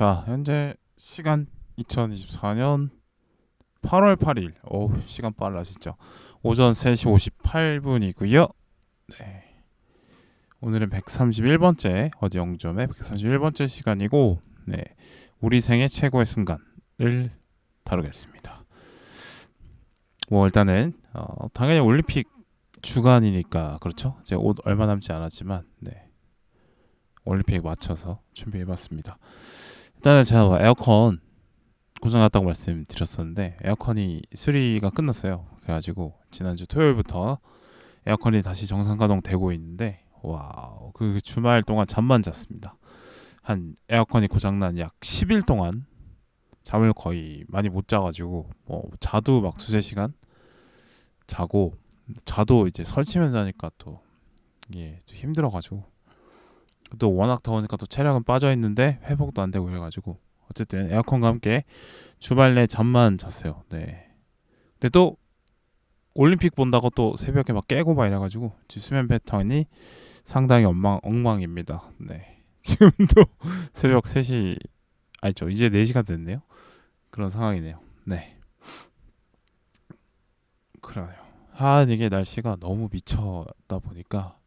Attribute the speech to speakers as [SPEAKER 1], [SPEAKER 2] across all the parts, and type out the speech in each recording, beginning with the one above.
[SPEAKER 1] 자, 현재 시간 2024년 8월 8일. 시간 빨라지죠. 오전 3시 58분이고요. 네. 오늘은 131번째 어디 영점의 131번째 시간이고, 네. 우리 생애 최고의 순간을 다루겠습니다. 뭐 일단은 당연히 올림픽 주간이니까 그렇죠. 이제 옷 얼마 남지 않았지만, 네. 올림픽 맞춰서 준비해봤습니다. 일단은 제가 에어컨 고장났다고 말씀드렸었는데 에어컨이 수리가 끝났어요. 그래가지고 지난주 토요일부터 에어컨이 다시 정상 가동되고 있는데, 와우, 그 주말 동안 잠만 잤습니다. 한 에어컨이 고장난 약 10일 동안 잠을 거의 많이 못 자가지고 자도 막 두세 시간 자고, 자도 이제 설치면서 자니까 또 이게 좀 힘들어가지고, 또 워낙 더우니까 또 체력은 빠져 있는데 회복도 안 되고 그래가지고 어쨌든 에어컨과 함께 주말 내 잠만 잤어요. 네. 근데 또 올림픽 본다고 또 새벽에 막 깨고 막 이래가지고 수면 패턴이 상당히 엉망입니다. 네. 지금도 새벽 3시 아니죠, 이제 4시가 됐네요. 그런 상황이네요. 네. 그러네요. 이게 날씨가 너무 미쳤다 보니까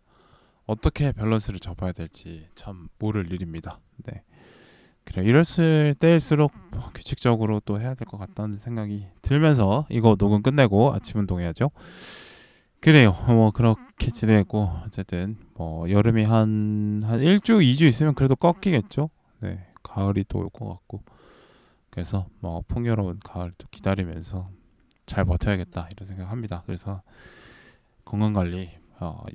[SPEAKER 1] 어떻게 밸런스를 잡아야 될지 참 모를 일입니다. 네. 그래, 이럴 때일수록 규칙적으로 또 해야 될 것 같다는 생각이 들면서 이거 녹음 끝내고 아침 운동해야죠. 그래요. 뭐 그렇게 지내고, 어쨌든 뭐 여름이 한 1주 2주 있으면 그래도 꺾이겠죠. 네. 가을이 또 올 것 같고, 그래서 뭐 풍요로운 가을 또 기다리면서 잘 버텨야겠다 이런 생각합니다. 그래서 건강 관리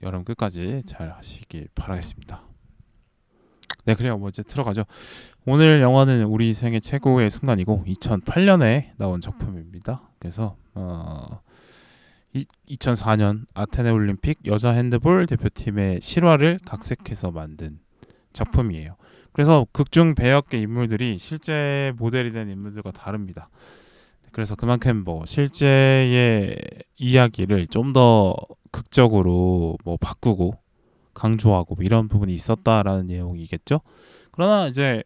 [SPEAKER 1] 여름 끝까지 잘 하시길 바라겠습니다. 네, 그래요. 뭐 이제 들어가죠. 오늘 영화는 우리 생애 최고의 순간이고 2008년에 나온 작품입니다. 그래서 2004년 아테네 올림픽 여자 핸드볼 대표팀의 실화를 각색해서 만든 작품이에요. 그래서 극중 배역의 인물들이 실제 모델이 된 인물들과 다릅니다. 그래서 그만큼 뭐 실제의 이야기를 좀 더 극적으로 뭐 바꾸고 강조하고 뭐 이런 부분이 있었다라는 내용이겠죠. 그러나 이제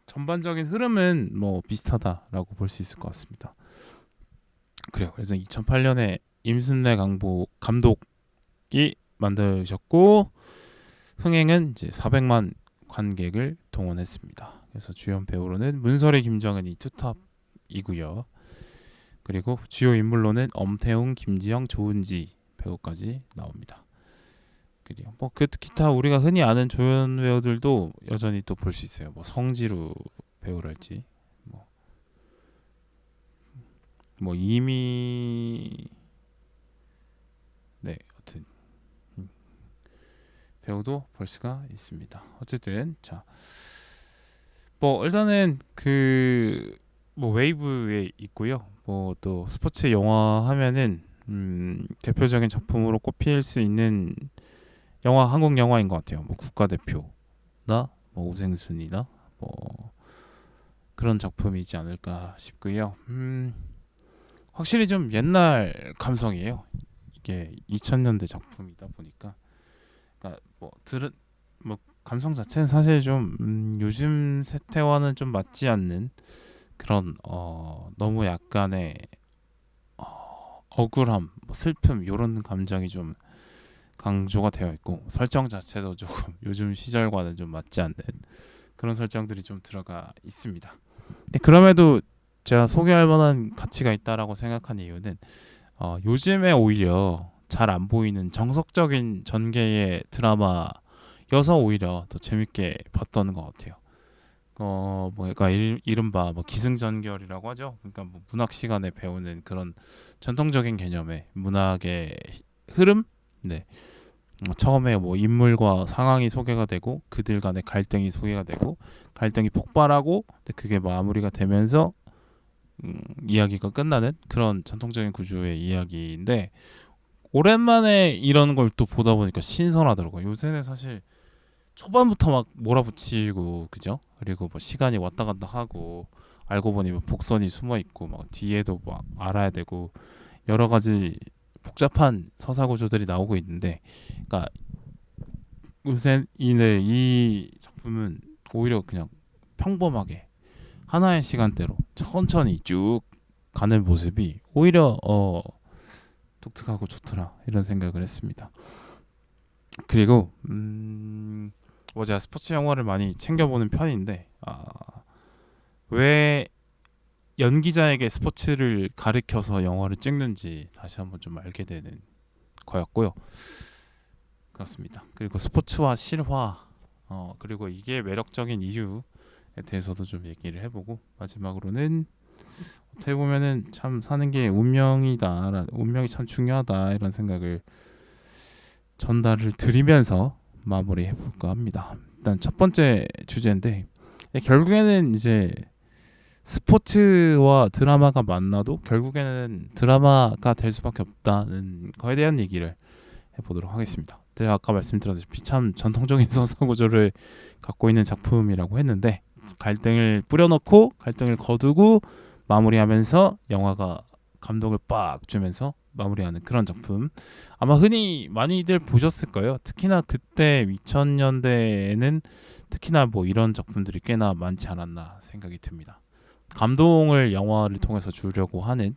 [SPEAKER 1] 전반적인 흐름은 뭐 비슷하다라고 볼 수 있을 것 같습니다. 그래요. 그래서 2008년에 임순례 감독이 만드셨고, 흥행은 이제 400만 관객을 동원했습니다. 그래서 주연 배우로는 문설이, 김정은이 투탑이고요. 그리고 주요 인물로는 엄태웅, 김지영, 조은지 배우까지 나옵니다. 그리고 뭐 기타 우리가 흔히 아는 조연 배우들도 여전히 또 볼 수 있어요. 뭐 성지루 배우랄지, 뭐 이미, 네, 여튼 배우도 볼 수가 있습니다. 어쨌든 자, 뭐 일단은 그 뭐 웨이브에 있고요. 뭐 또 스포츠 영화 하면은 대표적인 작품으로 꼽힐 수 있는 한국 영화인 것 같아요. 뭐 국가대표나 뭐 우생순이나 뭐 그런 작품이지 않을까 싶고요. 확실히 좀 옛날 감성이에요. 이게 2000년대 작품이다 보니까, 그러니까 뭐 감성 자체는 사실 좀 요즘 세태와는 좀 맞지 않는 그런 너무 약간의 억울함, 뭐 슬픔 이런 감정이 좀 강조가 되어 있고, 설정 자체도 조금 요즘 시절과는 좀 맞지 않는 그런 설정들이 좀 들어가 있습니다. 근데 그럼에도 제가 소개할 만한 가치가 있다라고 생각한 이유는 요즘에 오히려 잘 안 보이는 정석적인 전개의 드라마여서 오히려 더 재밌게 봤던 것 같아요. 뭐 그러니까 이른바 뭐 기승전결이라고 하죠. 그러니까 뭐 문학 시간에 배우는 그런 전통적인 개념의 문학의 흐름. 네. 처음에 뭐 인물과 상황이 소개가 되고 그들 간의 갈등이 소개가 되고 갈등이 폭발하고, 근데 그게 마무리가 되면서 이야기가 끝나는 그런 전통적인 구조의 이야기인데, 오랜만에 이런 걸 또 보다 보니까 신선하더라고요. 요새는 사실 초반부터 막 몰아붙이고, 그죠? 그리고 뭐 시간이 왔다 갔다 하고, 알고 보니 뭐 복선이 숨어 있고 막 뒤에도 막 알아야 되고 여러 가지 복잡한 서사 구조들이 나오고 있는데, 그러니까 요새 이 작품은 오히려 그냥 평범하게 하나의 시간대로 천천히 쭉 가는 모습이 오히려 독특하고 좋더라 이런 생각을 했습니다. 그리고 제가 스포츠 영화를 많이 챙겨보는 편인데 왜 연기자에게 스포츠를 가르쳐서 영화를 찍는지 다시 한번 좀 알게 되는 거였고요. 그렇습니다. 그리고 스포츠와 실화 그리고 이게 매력적인 이유에 대해서도 좀 얘기를 해보고 마지막으로는 어떻게 보면은 참 사는 게 운명이 참 중요하다 이런 생각을 전달을 드리면서 마무리해볼까 합니다. 일단 첫 번째 주제인데 결국에는 이제 스포츠와 드라마가 만나도 결국에는 드라마가 될 수밖에 없다는 거에 대한 얘기를 해보도록 하겠습니다. 제가 아까 말씀드렸다시피 참 전통적인 서사 구조를 갖고 있는 작품이라고 했는데 갈등을 뿌려넣고 갈등을 거두고 마무리하면서 영화가 감동을 빡 주면서 마무리하는 그런 작품 아마 흔히 많이들 보셨을 거예요. 특히나 그때 2000년대에는 특히나 뭐 이런 작품들이 꽤나 많지 않았나 생각이 듭니다. 감동을 영화를 통해서 주려고 하는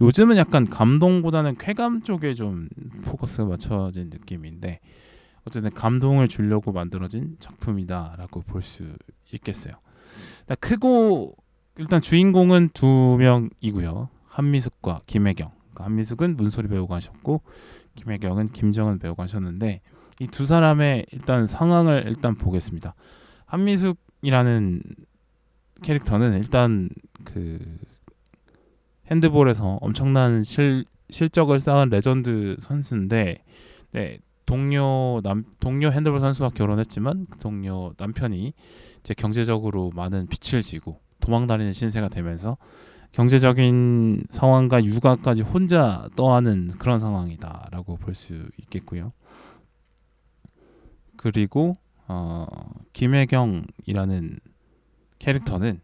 [SPEAKER 1] 요즘은 약간 감동보다는 쾌감 쪽에 좀 포커스가 맞춰진 느낌인데 어쨌든 감동을 주려고 만들어진 작품이다라고 볼 수 있겠어요. 크고 일단 주인공은 두 명이고요. 한미숙과 김혜경. 그러니까 한미숙은 문소리 배우가 하셨고 김혜경은 김정은 배우가 하셨는데 이 두 사람의 일단 상황을 일단 보겠습니다. 한미숙이라는 캐릭터는 일단 그 핸드볼에서 엄청난 실적을 쌓은 레전드 선수인데 동료 핸드볼 선수와 결혼했지만 그 동료 남편이 이제 경제적으로 많은 빚을 지고 도망다니는 신세가 되면서 경제적인 상황과 육아까지 혼자 떠하는 그런 상황이다라고 볼 수 있겠고요. 그리고 김혜경이라는 캐릭터는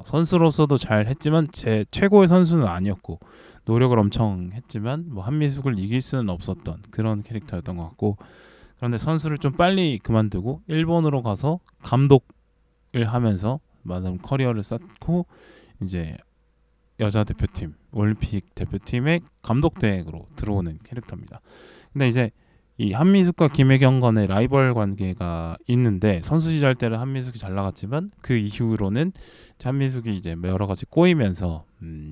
[SPEAKER 1] 선수로서도 잘 했지만 제 최고의 선수는 아니었고 노력을 엄청 했지만 뭐 한미숙을 이길 수는 없었던 그런 캐릭터였던 것 같고 그런데 선수를 좀 빨리 그만두고 일본으로 가서 감독을 하면서 많은 커리어를 쌓고 이제 여자 대표팀 올림픽 대표팀의 감독 대행으로 들어오는 캐릭터입니다. 근데 이제 이 한미숙과 김혜경 간의 라이벌 관계가 있는데 선수 시절 때는 한미숙이 잘 나갔지만 그 이후로는 한미숙이 이제 여러 가지 꼬이면서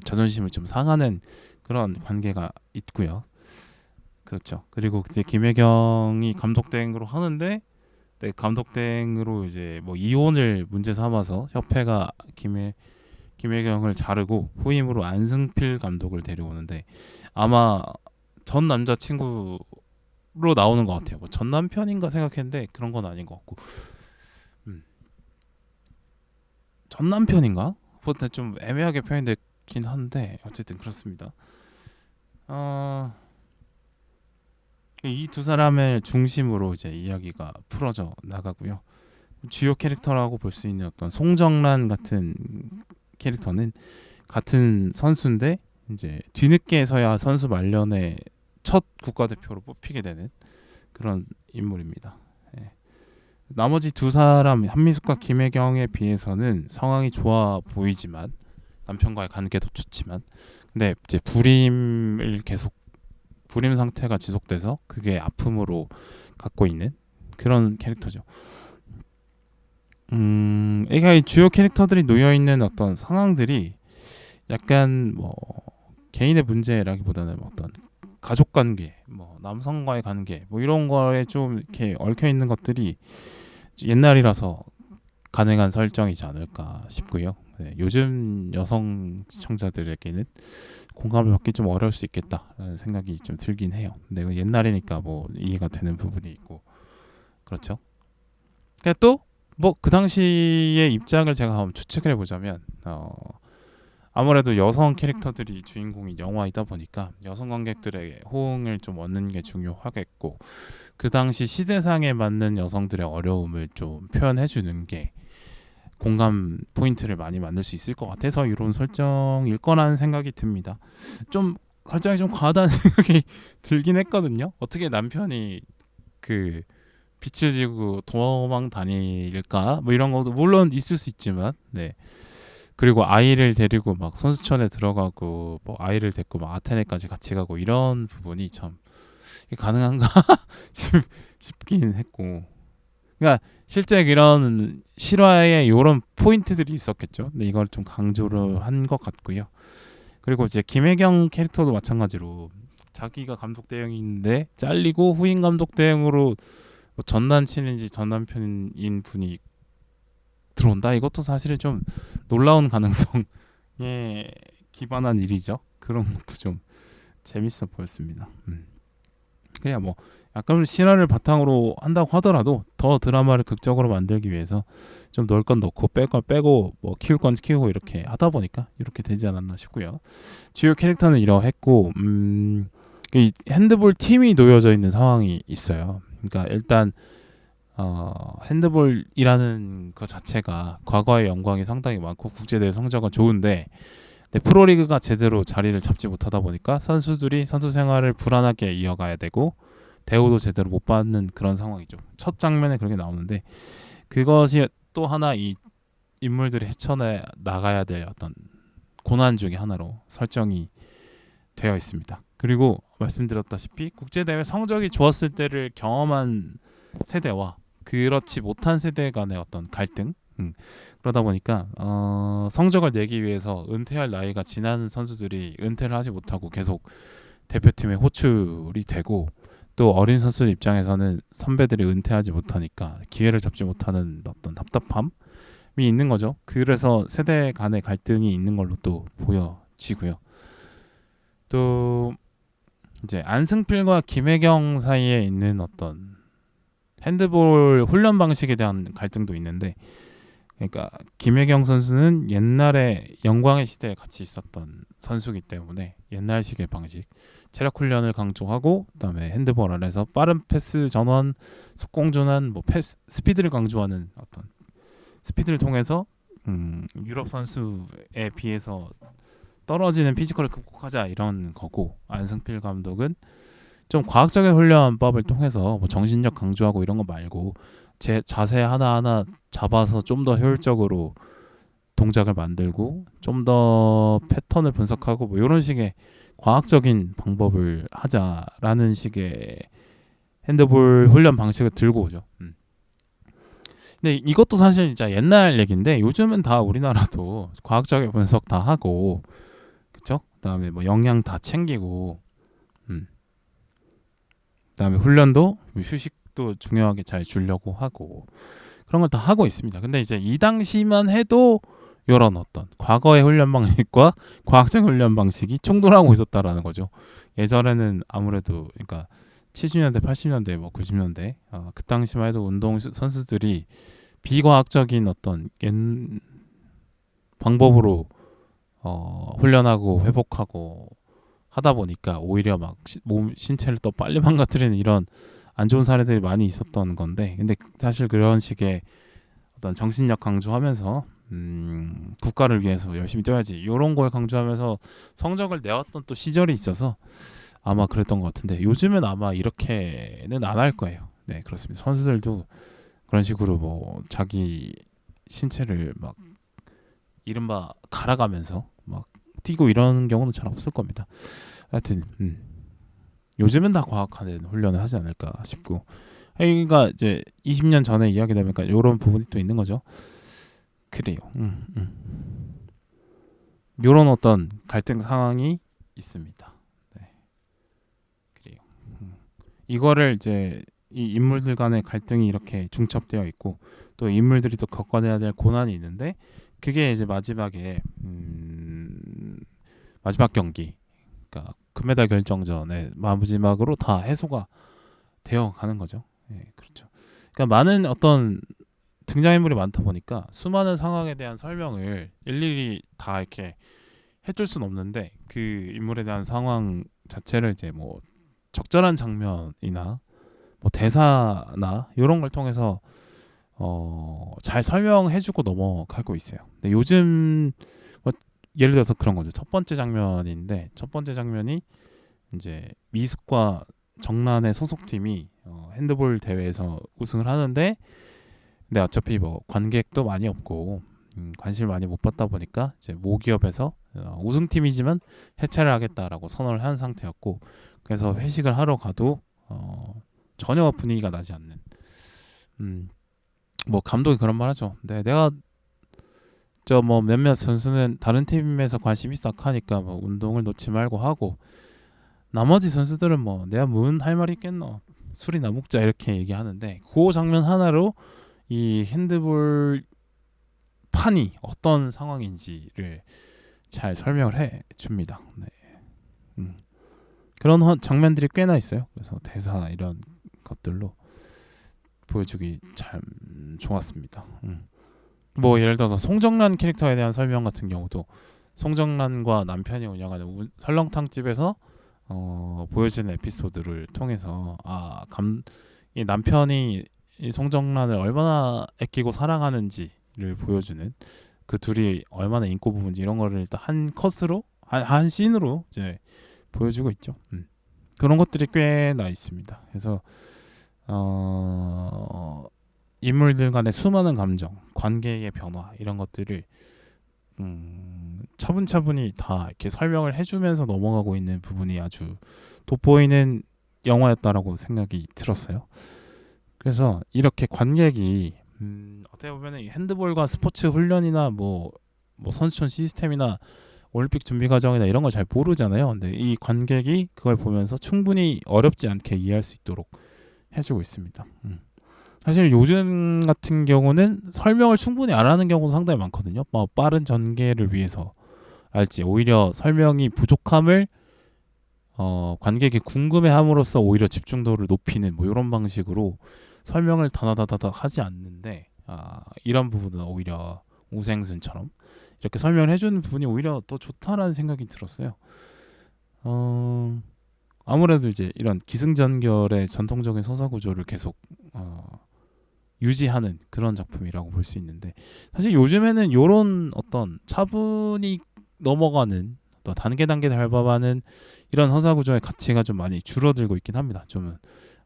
[SPEAKER 1] 자존심을 좀 상하는 그런 관계가 있고요. 그렇죠. 그리고 이제 김혜경이 감독 대행으로 하는데 감독 대행으로 이제 뭐 이혼을 문제 삼아서 협회가 김혜경을 자르고 후임으로 안승필 감독을 데려오는데 아마 전 남자친구 로 나오는 것 같아요. 뭐 전 남편인가 생각했는데 그런 건 아닌 것 같고, 전 남편인가? 보다 좀 애매하게 표현되긴 한데 어쨌든 그렇습니다. 이 두 사람을 중심으로 이제 이야기가 풀어져 나가고요. 주요 캐릭터라고 볼 수 있는 어떤 송정란 같은 캐릭터는 같은 선수인데 이제 뒤늦게서야 선수 말년에 첫 국가대표로 뽑히게 되는 그런 인물입니다. 나머지 두 사람 한미숙과 김혜경에 비해서는 상황이 좋아 보이지만 남편과의 관계도 좋지만 근데 이제 불임 상태가 지속돼서 그게 아픔으로 갖고 있는 그런 캐릭터죠. 이게 주요 캐릭터들이 놓여 있는 어떤 상황들이 약간 뭐 개인의 문제라기보다는 어떤 가족 관계, 뭐 남성과의 관계, 뭐 이런 거에 좀 이렇게 얽혀 있는 것들이 옛날이라서 가능한 설정이지 않을까 싶고요. 요즘 여성 시청자들에게는 공감을 받기 좀 어려울 수 있겠다라는 생각이 좀 들긴 해요. 근데 옛날이니까 뭐 이해가 되는 부분이 있고 그렇죠. 또 뭐 그 당시의 입장을 제가 한번 추측을 해보자면 아무래도 여성 캐릭터들이 주인공인 영화이다 보니까 여성 관객들의 호응을 좀 얻는 게 중요하겠고 그 당시 시대상에 맞는 여성들의 어려움을 좀 표현해주는 게 공감 포인트를 많이 만들 수 있을 것 같아서 이런 설정일 거라는 생각이 듭니다. 좀 설정이 좀 과하다는 생각이 들긴 했거든요. 어떻게 남편이 그 빛을 지고 도망 다닐까? 뭐 이런 것도 물론 있을 수 있지만, 네. 그리고 아이를 데리고 막 선수촌에 들어가고 뭐 아이를 데리고 막 아테네까지 같이 가고 이런 부분이 참 이게 가능한가 싶긴 했고, 그러니까 실제 이런 실화에 이런 포인트들이 있었겠죠. 근데 이걸 좀 강조를 한 것 같고요. 그리고 이제 김혜경 캐릭터도 마찬가지로 자기가 감독 대행인데 잘리고 후임 감독 대행으로 뭐 전남친인지 전남편인 분이 들어온다. 이것도 사실은 좀 놀라운 가능성에 기반한 일이죠. 그런 것도 좀 재밌어 보였습니다. 그냥 뭐 약간 실화를 바탕으로 한다고 하더라도 더 드라마를 극적으로 만들기 위해서 좀 넣을 건 넣고 뺄 건 빼고 뭐 키울 건 키우고 이렇게 하다 보니까 이렇게 되지 않았나 싶고요. 주요 캐릭터는 이러했고, 이 핸드볼 팀이 놓여져 있는 상황이 있어요. 그러니까 일단 핸드볼이라는 것 자체가 과거의 영광이 상당히 많고 국제대회 성적은 좋은데, 프로리그가 제대로 자리를 잡지 못하다 보니까 선수들이 선수 생활을 불안하게 이어가야 되고 대우도 제대로 못 받는 그런 상황이죠. 첫 장면에 그렇게 나오는데, 그것이 또 하나 이 인물들이 헤쳐내 나가야 될 어떤 고난 중의 하나로 설정이 되어 있습니다. 그리고 말씀드렸다시피 국제대회 성적이 좋았을 때를 경험한 세대와 그렇지 못한 세대 간의 어떤 갈등, 그러다 보니까 성적을 내기 위해서 은퇴할 나이가 지난 선수들이 은퇴를 하지 못하고 계속 대표팀에 호출이 되고, 또 어린 선수들 입장에서는 선배들이 은퇴하지 못하니까 기회를 잡지 못하는 어떤 답답함이 있는 거죠. 그래서 세대 간의 갈등이 있는 걸로 또 보여지고요. 또 이제 안승필과 김혜경 사이에 있는 어떤 핸드볼 훈련 방식에 대한 갈등도 있는데, 그러니까 김혜경 선수는 옛날에 영광의 시대에 같이 있었던 선수이기 때문에 옛날식의 방식, 체력 훈련을 강조하고, 그다음에 핸드볼 안에서 빠른 패스 전환, 속공 전환, 뭐 패스 스피드를 강조하는 어떤 스피드를 통해서 유럽 선수에 비해서 떨어지는 피지컬을 극복하자 이런 거고, 안승필 감독은 좀 과학적인 훈련법을 통해서 뭐 정신력 강조하고 이런 거 말고 제 자세 하나하나 잡아서 좀 더 효율적으로 동작을 만들고 좀 더 패턴을 분석하고 뭐 이런 식의 과학적인 방법을 하자라는 식의 핸드볼 훈련 방식을 들고 오죠. 근데 이것도 사실 진짜 옛날 얘기인데 요즘은 다 우리나라도 과학적인 분석 다 하고, 그쵸? 그다음에 뭐 영양 다 챙기고, 그다음에 훈련도 휴식도 중요하게 잘 주려고 하고 그런 걸 다 하고 있습니다. 근데 이제 이 당시만 해도 이런 어떤 과거의 훈련 방식과 과학적 훈련 방식이 충돌하고 있었다라는 거죠. 예전에는 아무래도 그러니까 70년대, 80년대, 뭐 90년대 그 당시만 해도 운동 선수들이 비과학적인 어떤 방법으로 훈련하고 회복하고 하다 보니까 오히려 막 몸 신체를 더 빨리 망가뜨리는 이런 안 좋은 사례들이 많이 있었던 건데, 근데 사실 그런 식의 어떤 정신력 강조하면서 국가를 위해서 열심히 뛰어야지 이런 걸 강조하면서 성적을 내왔던 또 시절이 있어서 아마 그랬던 것 같은데, 요즘은 아마 이렇게는 안 할 거예요. 네, 그렇습니다. 선수들도 그런 식으로 뭐 자기 신체를 막 이른바 갈아가면서 막 뛰고 이런 경우는 잘 없을 겁니다. 하여튼 요즘은 다 과학화된 훈련을 하지 않을까 싶고, 그러니까 이제 20년 전에 이야기다 보니까 이런 부분이 또 있는 거죠. 그래요. 이런 어떤 갈등 상황이 있습니다. 네. 그래요. 이거를 이제 이 인물들 간의 갈등이 이렇게 중첩되어 있고, 또 인물들이 또 겪어내야 될 고난이 있는데, 그게 이제 마지막에 마지막 경기, 그러니까 금메달 결정전의 마지막으로 다 해소가 되어 가는 거죠. 예, 그렇죠. 그러니까 많은 어떤 등장인물이 많다 보니까 수많은 상황에 대한 설명을 일일이 다 이렇게 해줄 수는 없는데, 그 인물에 대한 상황 자체를 이제 뭐 적절한 장면이나 뭐 대사나 이런 걸 통해서 잘 설명해주고 넘어가고 있어요. 근데 요즘 뭐 예를 들어서 그런 거죠. 첫 번째 장면인데, 첫 번째 장면이 이제 미숙과 정란의 소속팀이 핸드볼 대회에서 우승을 하는데, 근데 어차피 뭐 관객도 많이 없고 관심을 많이 못 받다 보니까 이제 모기업에서 우승팀이지만 해체를 하겠다라고 선언을 한 상태였고, 그래서 회식을 하러 가도 전혀 분위기가 나지 않는, 뭐 감독이 그런 말하죠. 네, 내가 저 뭐 몇몇 선수는 다른 팀에서 관심 있어 하니까 뭐 운동을 놓지 말고 하고, 나머지 선수들은 뭐 내가 뭔 할 말이 있겠노, 술이나 먹자, 이렇게 얘기하는데, 그 장면 하나로 이 핸드볼 판이 어떤 상황인지를 잘 설명을 해 줍니다. 네. 그런 장면들이 꽤나 있어요. 그래서 대사 이런 것들로 보여주기 참 좋았습니다. 뭐 예를 들어서 송정란 캐릭터에 대한 설명 같은 경우도, 송정란과 남편이 운영하는 설렁탕 집에서 보여지는 에피소드를 통해서 이 남편이 이 송정란을 얼마나 아끼고 사랑하는지를 보여주는, 그 둘이 얼마나 인고 부분인지 이런 거를 일단 한 컷으로 한 씬으로 이제 보여주고 있죠. 그런 것들이 꽤나 있습니다. 그래서 인물들 간의 수많은 감정, 관계의 변화, 이런 것들을 차분차분히 다 이렇게 설명을 해주면서 넘어가고 있는 부분이 아주 돋보이는 영화였다라고 생각이 들었어요. 그래서 이렇게 관객이 어떻게 보면 핸드볼과 스포츠 훈련이나 뭐 선수촌 시스템이나 올림픽 준비 과정이나 이런 걸 잘 모르잖아요. 근데 이 관객이 그걸 보면서 충분히 어렵지 않게 이해할 수 있도록 해주고 있습니다. 사실 요즘 같은 경우는 설명을 충분히 안 하는 경우도 상당히 많거든요. 뭐 빠른 전개를 위해서 알지, 오히려 설명이 부족함을 관객이 궁금해함으로써 오히려 집중도를 높이는 뭐 이런 방식으로 설명을 다다다다닥 하지 않는데, 이런 부분은 오히려 우생순처럼 이렇게 설명을 해주는 부분이 오히려 더 좋다라는 생각이 들었어요. 아무래도 이제 이런 기승전결의 전통적인 서사 구조를 계속 유지하는 그런 작품이라고 볼 수 있는데, 사실 요즘에는 이런 어떤 차분히 넘어가는, 또 단계 밟아가는 이런 서사 구조의 가치가 좀 많이 줄어들고 있긴 합니다. 좀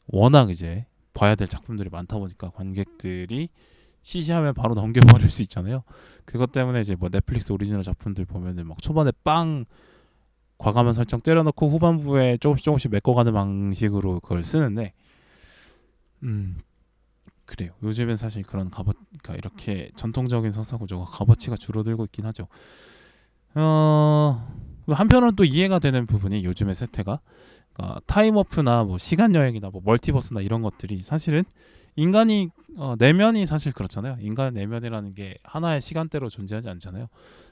[SPEAKER 1] 워낙 이제 봐야 될 작품들이 많다 보니까 관객들이 시시하면 바로 넘겨버릴 수 있잖아요. 그것 때문에 이제 뭐 넷플릭스 오리지널 작품들 보면은 막 초반에 빵 과감한 설정 때려놓고 후반부에 조금씩 메꿔가는 방식으로 그걸 쓰는데, 그래요. 요즘엔 사실 그런 그러니까 이렇게 전통적인 서사 구조가 값어치가 줄어들고 있긴 하죠. 한편으로는 또 이해가 되는 부분이, 요즘의 세태가 타임워프나 뭐 시간 여행이나 뭐 멀티버스나 이런 것들이 사실은 인간이 내면이 사실 그렇잖아요. 인간의 내면이라는 게 하나의 시간대로 존재하지 않잖아요.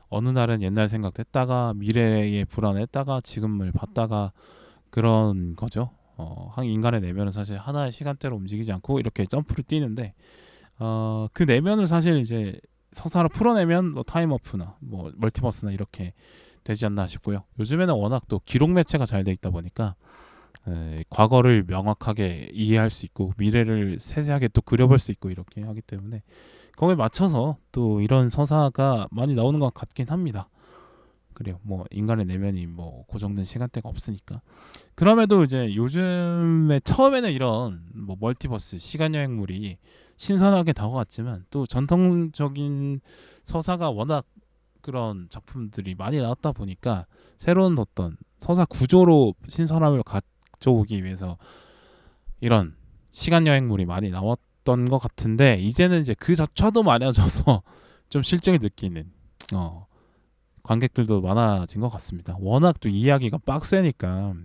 [SPEAKER 1] 어느 날은 옛날 생각했다가 미래에 불안했다가 지금을 봤다가 그런 거죠. 인간의 내면은 사실 하나의 시간대로 움직이지 않고 이렇게 점프를 뛰는데, 그 내면을 사실 이제 서사로 풀어내면 뭐 타임워프나 뭐 멀티버스나 이렇게 되지 않나 싶고요. 요즘에는 워낙 또 기록 매체가 잘 돼 있다 보니까 과거를 명확하게 이해할 수 있고 미래를 세세하게 또 그려볼 수 있고 이렇게 하기 때문에 거기에 맞춰서 또 이런 서사가 많이 나오는 것 같긴 합니다. 그래요. 뭐 인간의 내면이 뭐 고정된 시간대가 없으니까. 그럼에도 이제 요즘에 처음에는 이런 뭐 멀티버스 시간 여행물이 신선하게 다가왔지만, 또 전통적인 서사가 워낙 그런 작품들이 많이 나왔다 보니까 새로운 어떤 서사 구조로 신선함을 가져오기 위해서 이런 시간 여행물이 많이 나왔던 것 같은데, 이제는 이제 그 자체도 많아져서 좀 실증을 느끼는 관객들도 많아진 것 같습니다. 워낙 또 이야기가 빡세니까,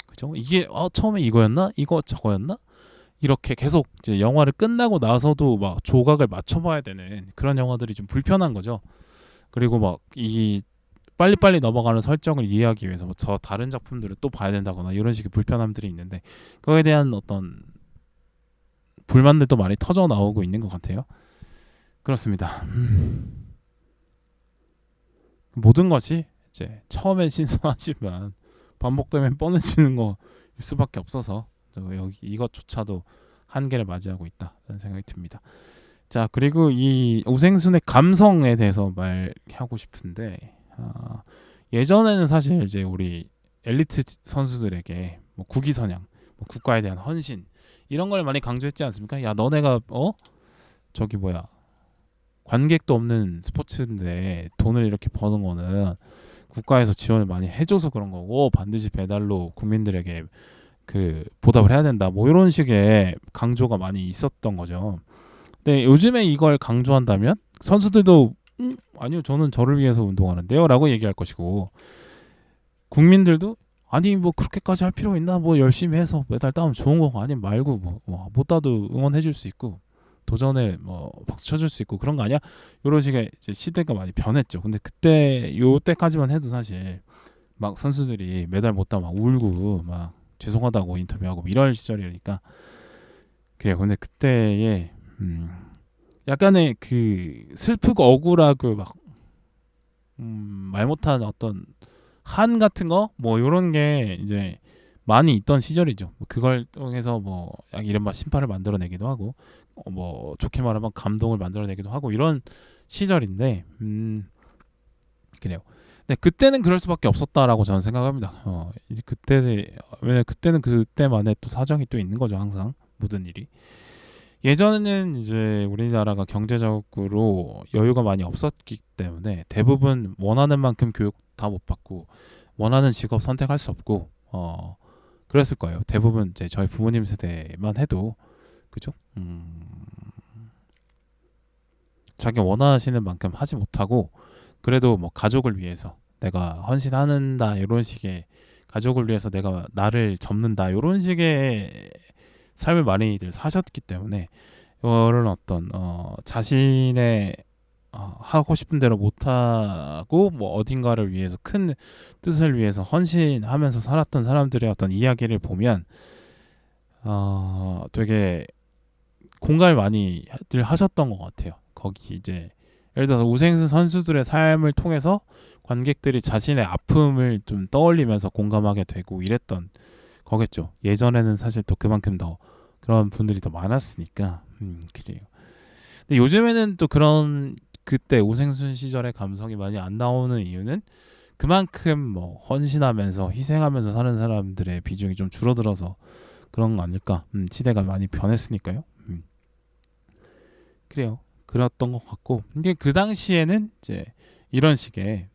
[SPEAKER 1] 그죠? 이게 처음에 이거였나? 이거 저거였나? 이렇게 계속 이제 영화를 끝나고 나서도 막 조각을 맞춰봐야 되는 그런 영화들이 좀 불편한 거죠. 그리고 막 이 빨리빨리 넘어가는 설정을 이해하기 위해서 저 다른 작품들을 또 봐야 된다거나 이런 식의 불편함들이 있는데, 그거에 대한 어떤 불만들도 많이 터져 나오고 있는 것 같아요. 그렇습니다. 모든 것이 이제 처음엔 신선하지만 반복되면 뻔해지는 거일 수밖에 없어서 여기 이것조차도 한계를 맞이하고 있다는 생각이 듭니다. 자, 그리고 이 우생순의 감성에 대해서 말하고 싶은데, 예전에는 사실 이제 우리 엘리트 선수들에게 뭐 국위선양, 국가에 대한 헌신 이런 걸 많이 강조했지 않습니까? 야 너네가 저기 뭐야 관객도 없는 스포츠인데 돈을 이렇게 버는 거는 국가에서 지원을 많이 해줘서 그런 거고 반드시 배달로 국민들에게 그 보답을 해야 된다. 뭐 이런 식의 강조가 많이 있었던 거죠. 근데 요즘에 이걸 강조한다면 선수들도 아니요 저는 저를 위해서 운동하는데요 라고 얘기할 것이고 국민들도 아니 뭐 그렇게까지 할 필요가 있나 뭐 열심히 해서 메달 따면 좋은 거고 아니 말고 못 따도 응원해 줄 수 있고 도전에 뭐 박수 쳐줄 수 있고 그런 거 아니야? 이런 식의 이제 시대가 많이 변했죠. 근데 그때 요 때까지만 해도 사실 막 선수들이 메달 못 따 막 울고 막 죄송하다고 인터뷰하고 이럴 시절이니까 그래요. 근데 그때의 약간의 그 슬프고 억울하고 막 말 못한 어떤 한 같은 거 뭐 이런 게 이제 많이 있던 시절이죠. 그걸 통해서 뭐 이른바 심파를 만들어내기도 하고 뭐 좋게 말하면 감동을 만들어내기도 하고 이런 시절인데 그래요. 근데 그때는 그럴 수밖에 없었다라고 저는 생각합니다. 이제 왜냐 그때는 그때만의 또 사정이 또 있는 거죠. 항상 모든 일이. 예전에는 이제 우리나라가 경제적으로 여유가 많이 없었기 때문에 대부분 원하는 만큼 교육 다 못 받고 원하는 직업 선택할 수 없고 그랬을 거예요. 대부분 이제 저희 부모님 세대만 해도 그죠? 자기 원하시는 만큼 하지 못하고 그래도 뭐 가족을 위해서 내가 헌신하는다 이런 식의 가족을 위해서 내가 나를 접는다 이런 식의 삶을 많이들 사셨기 때문에 이런 어떤 자신의 하고 싶은 대로 못하고 뭐 어딘가를 위해서 큰 뜻을 위해서 헌신하면서 살았던 사람들의 어떤 이야기를 보면 되게 공감을 많이들 하셨던 것 같아요. 거기 이제 예를 들어서 우생수 선수들의 삶을 통해서 관객들이 자신의 아픔을 좀 떠올리면서 공감하게 되고 이랬던 거겠죠. 예전에는 사실 또 그만큼 더 그런 분들이 더 많았으니까 그래요. 근데 요즘에는 또 그런 그때 우생순 시절의 감성이 많이 안 나오는 이유는 그만큼 뭐 헌신하면서 희생하면서 사는 사람들의 비중이 좀 줄어들어서 그런 거 아닐까? 시대가 많이 변했으니까요. 그래요. 그랬던 것 같고, 근데 그 당시에는 이제 이런 식의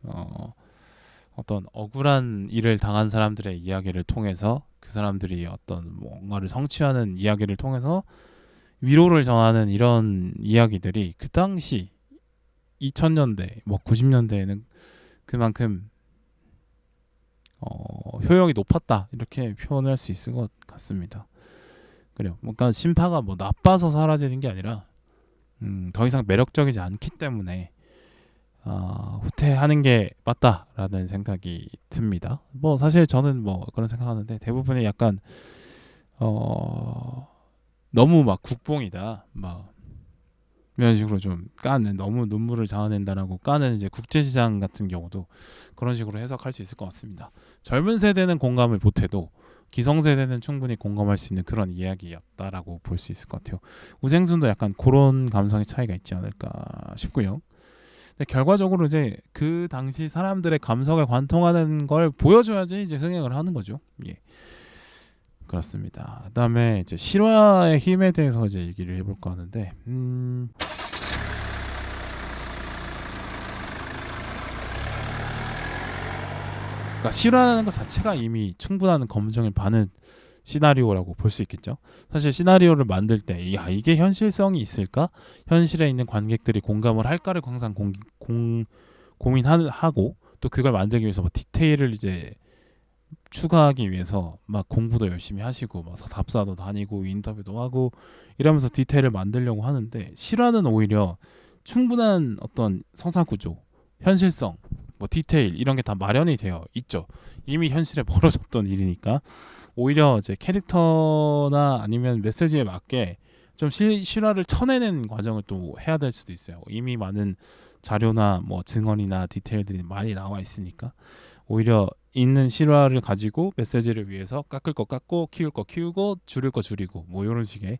[SPEAKER 1] 어떤 억울한 일을 당한 사람들의 이야기를 통해서 그 사람들이 어떤 뭔가를 성취하는 이야기를 통해서 위로를 전하는 이런 이야기들이 그 당시 2000년대, 뭐 90년대에는 그만큼 효용이 높았다 이렇게 표현할 수 있을 것 같습니다. 그래요. 그러니까 심파가 뭐 나빠서 사라지는 게 아니라 더 이상 매력적이지 않기 때문에 후퇴하는 게 맞다라는 생각이 듭니다. 뭐 사실 저는 뭐 그런 생각하는데 대부분이 약간 너무 막 국뽕이다 막 이런 식으로 좀 까는 너무 눈물을 자아낸다라고 까는 이제 국제시장 같은 경우도 그런 식으로 해석할 수 있을 것 같습니다. 젊은 세대는 공감을 못해도 기성세대는 충분히 공감할 수 있는 그런 이야기였다라고 볼 수 있을 것 같아요. 우생순도 약간 그런 감성의 차이가 있지 않을까 싶고요. 근데 결과적으로 이제 그 당시 사람들의 감성에 관통하는 걸 보여줘야지 이제 흥행을 하는 거죠. 예. 그렇습니다. 그다음에 이제 실화의 힘에 대해서 이제 얘기를 해볼까 하는데, 그러니까 실화라는 것 자체가 이미 충분한 검증을 받은 시나리오라고 볼 수 있겠죠. 사실 시나리오를 만들 때, 야 이게 현실성이 있을까? 현실에 있는 관객들이 공감을 할까를 항상 고민하고 또 그걸 만들기 위해서 뭐 디테일을 이제 추가하기 위해서 막 공부도 열심히 하시고 막 답사도 다니고 인터뷰도 하고 이러면서 디테일을 만들려고 하는데 실화는 오히려 충분한 어떤 서사 구조, 현실성, 뭐 디테일 이런 게 다 마련이 되어 있죠. 이미 현실에 벌어졌던 일이니까 오히려 이제 캐릭터나 아니면 메시지에 맞게 좀 실화를 쳐내는 과정을 또 해야 될 수도 있어요. 이미 많은 자료나 뭐 증언이나 디테일들이 많이 나와 있으니까 오히려 있는 실화를 가지고 메시지를 위해서 깎을 거 깎고 키울 거 키우고 줄일 거 줄이고 뭐 이런 식의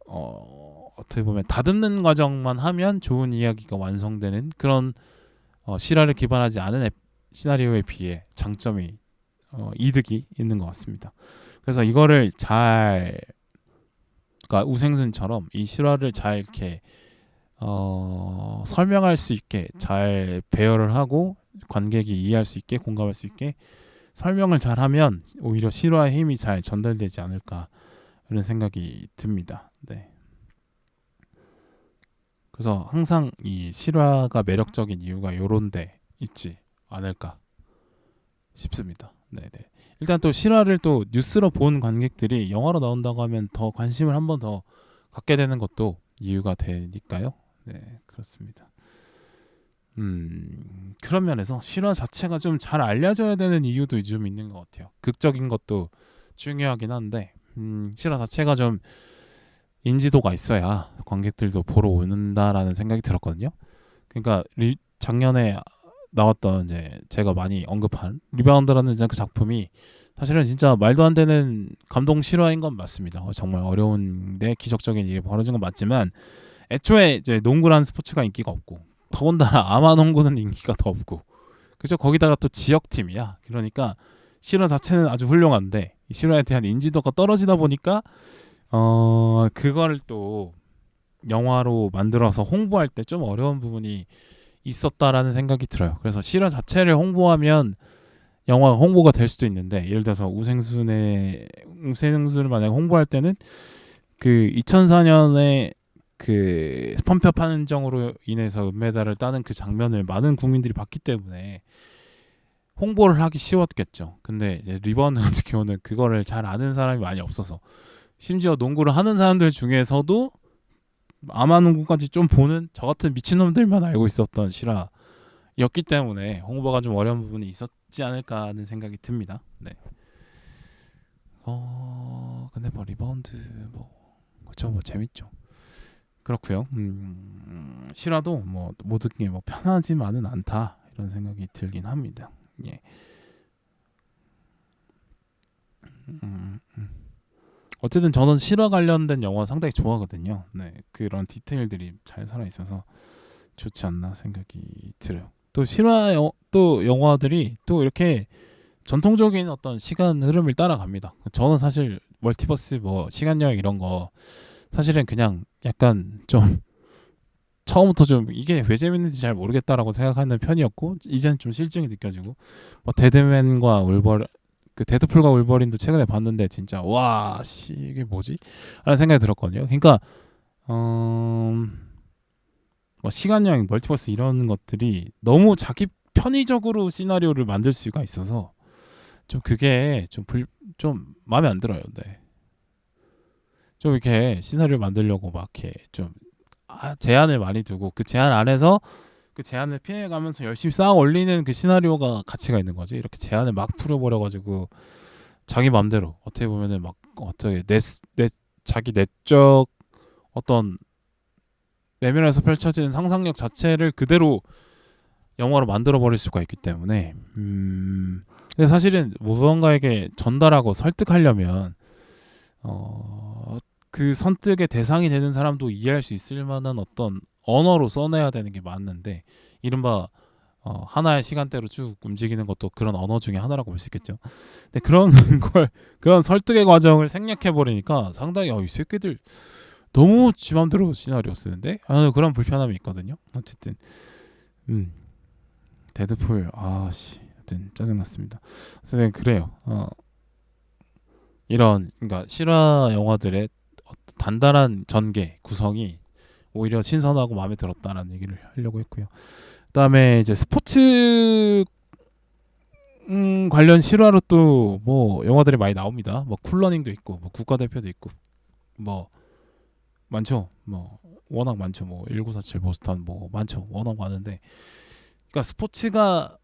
[SPEAKER 1] 어떻게 보면 다듬는 과정만 하면 좋은 이야기가 완성되는 그런 실화를 기반하지 않은 시나리오에 비해 장점이 이득이 있는 것 같습니다. 그래서 이거를 잘, 그러니까 우생순처럼 이 실화를 잘 이렇게 설명할 수 있게 잘 배열을 하고 관객이 이해할 수 있게 공감할 수 있게 설명을 잘하면 오히려 실화의 힘이 잘 전달되지 않을까 이런 생각이 듭니다. 네. 그래서 항상 이 실화가 매력적인 이유가 요런데 있지 않을까 싶습니다. 네네. 일단 또 실화를 또 뉴스로 본 관객들이 영화로 나온다고 하면 더 관심을 한 번 더 갖게 되는 것도 이유가 되니까요. 네, 그렇습니다. 그런 면에서 실화 자체가 좀 잘 알려져야 되는 이유도 좀 있는 것 같아요. 극적인 것도 중요하긴 한데 실화 자체가 좀 인지도가 있어야 관객들도 보러 오는다라는 생각이 들었거든요. 그러니까 작년에 나왔던 이제 제가 많이 언급한 리바운드라는 그 작품이 사실은 진짜 말도 안 되는 감동 실화인 건 맞습니다. 정말 어려운데 기적적인 일이 벌어진 건 맞지만 애초에 이제 농구라는 스포츠가 인기가 없고 더군다나 아마 농구는 인기가 더 없고 그죠. 거기다가 또 지역팀이야. 그러니까 실화 자체는 아주 훌륭한데 이 실화에 대한 인지도가 떨어지다 보니까 그거를 또 영화로 만들어서 홍보할 때 좀 어려운 부분이 있었다라는 생각이 들어요. 그래서 실화 자체를 홍보하면 영화가 홍보가 될 수도 있는데 예를 들어서 우생순을 만약에 홍보할 때는 그 2004년에 그 펌프 판정으로 인해서 은메달을 따는 그 장면을 많은 국민들이 봤기 때문에 홍보를 하기 쉬웠겠죠. 근데 이제 리바운드 같은 경우는 그거를 잘 아는 사람이 많이 없어서 심지어 농구를 하는 사람들 중에서도 아마농구까지 좀 보는 저 같은 미친놈들만 알고 있었던 실화였기 때문에 홍보가 좀 어려운 부분이 있었지 않을까 하는 생각이 듭니다. 네. 근데 뭐 리바운드 그쵸 뭐 재밌죠. 그렇고요. 실화도 뭐 모든 게 뭐 편하지만은 않다 이런 생각이 들긴 합니다. 예. 어쨌든 저는 실화 관련된 영화 상당히 좋아하거든요. 네, 그런 디테일들이 잘 살아 있어서 좋지 않나 생각이 들어요. 또 또 영화들이 또 이렇게 전통적인 어떤 시간 흐름을 따라갑니다. 저는 사실 멀티버스 뭐 시간 여행 이런 거 사실은 그냥 약간 좀 처음부터 좀 이게 왜 재밌는지 잘 모르겠다라고 생각하는 편이었고 이제는 좀 실증이 느껴지고 뭐 그 데드풀과 울버린도 최근에 봤는데 진짜 와 씨 이게 뭐지? 라는 생각이 들었거든요. 그러니까 뭐 시간여행, 멀티버스 이런 것들이 너무 자기 편의적으로 시나리오를 만들 수가 있어서 좀 그게 좀 마음에 안 들어요. 네. 좀 이렇게 시나리오 만들려고 막 이렇게 좀 제한을 많이 두고 그 제한 안에서 그 제한을 피해가면서 열심히 쌓아 올리는 그 시나리오가 가치가 있는 거지. 이렇게 제한을 막 풀어버려가지고 자기 맘대로 어떻게 보면은 막 어떻게 자기 내적 어떤 내면에서 펼쳐지는 상상력 자체를 그대로 영화로 만들어 버릴 수가 있기 때문에 근데 사실은 무언가에게 전달하고 설득하려면 그 선택의 대상이 되는 사람도 이해할 수 있을 만한 어떤 언어로 써내야 되는 게 맞는데 이른바 하나의 시간대로 쭉 움직이는 것도 그런 언어 중에 하나라고 볼 수 있겠죠. 근데 그런 그런 설득의 과정을 생략해 버리니까 상당히 이 새끼들 너무 지 맘대로 시나리오 쓰는데 그런 불편함이 있거든요. 어쨌든 데드풀 하여튼 짜증났습니다. 어쨌든 그래요. 이런 그러니까 실화 영화들의 단단한 전개 구성이 오히려 신선하고 마음에 들었다라는 얘기를 하려고 했고요. 그다음에 이제 스포츠 관련 실화로 또 뭐 영화들이 많이 나옵니다. 뭐 쿨러닝도 있고 뭐 국가대표도 있고 뭐 많죠. 뭐 워낙 많죠. 뭐 1947 보스턴 뭐 많죠. 워낙 많은데 그러니까 스포츠가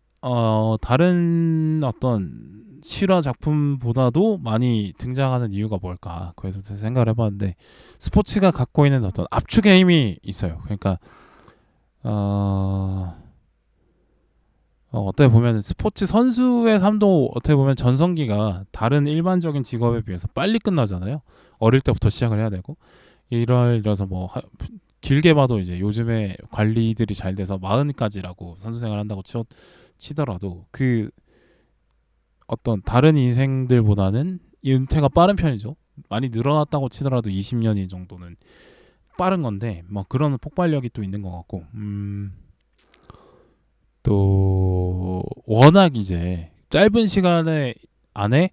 [SPEAKER 1] 다른 어떤 실화 작품보다도 많이 등장하는 이유가 뭘까? 그래서 생각을 해봤는데 스포츠가 갖고 있는 어떤 압축의 힘이 있어요. 그러니까 어떻게 보면 스포츠 선수의 삶도 어떻게 보면 전성기가 다른 일반적인 직업에 비해서 빨리 끝나잖아요. 어릴 때부터 시작을 해야 되고 이래서 뭐 길게 봐도 이제 요즘에 관리들이 잘 돼서 40까지라고 선수 생활 한다고 치더라도 그 어떤 다른 인생들보다는 이 은퇴가 빠른 편이죠. 많이 늘어났다고 치더라도 20년이 정도는 빠른 건데 뭐 그런 폭발력이 또 있는 것 같고 또 워낙 이제 짧은 시간에 안에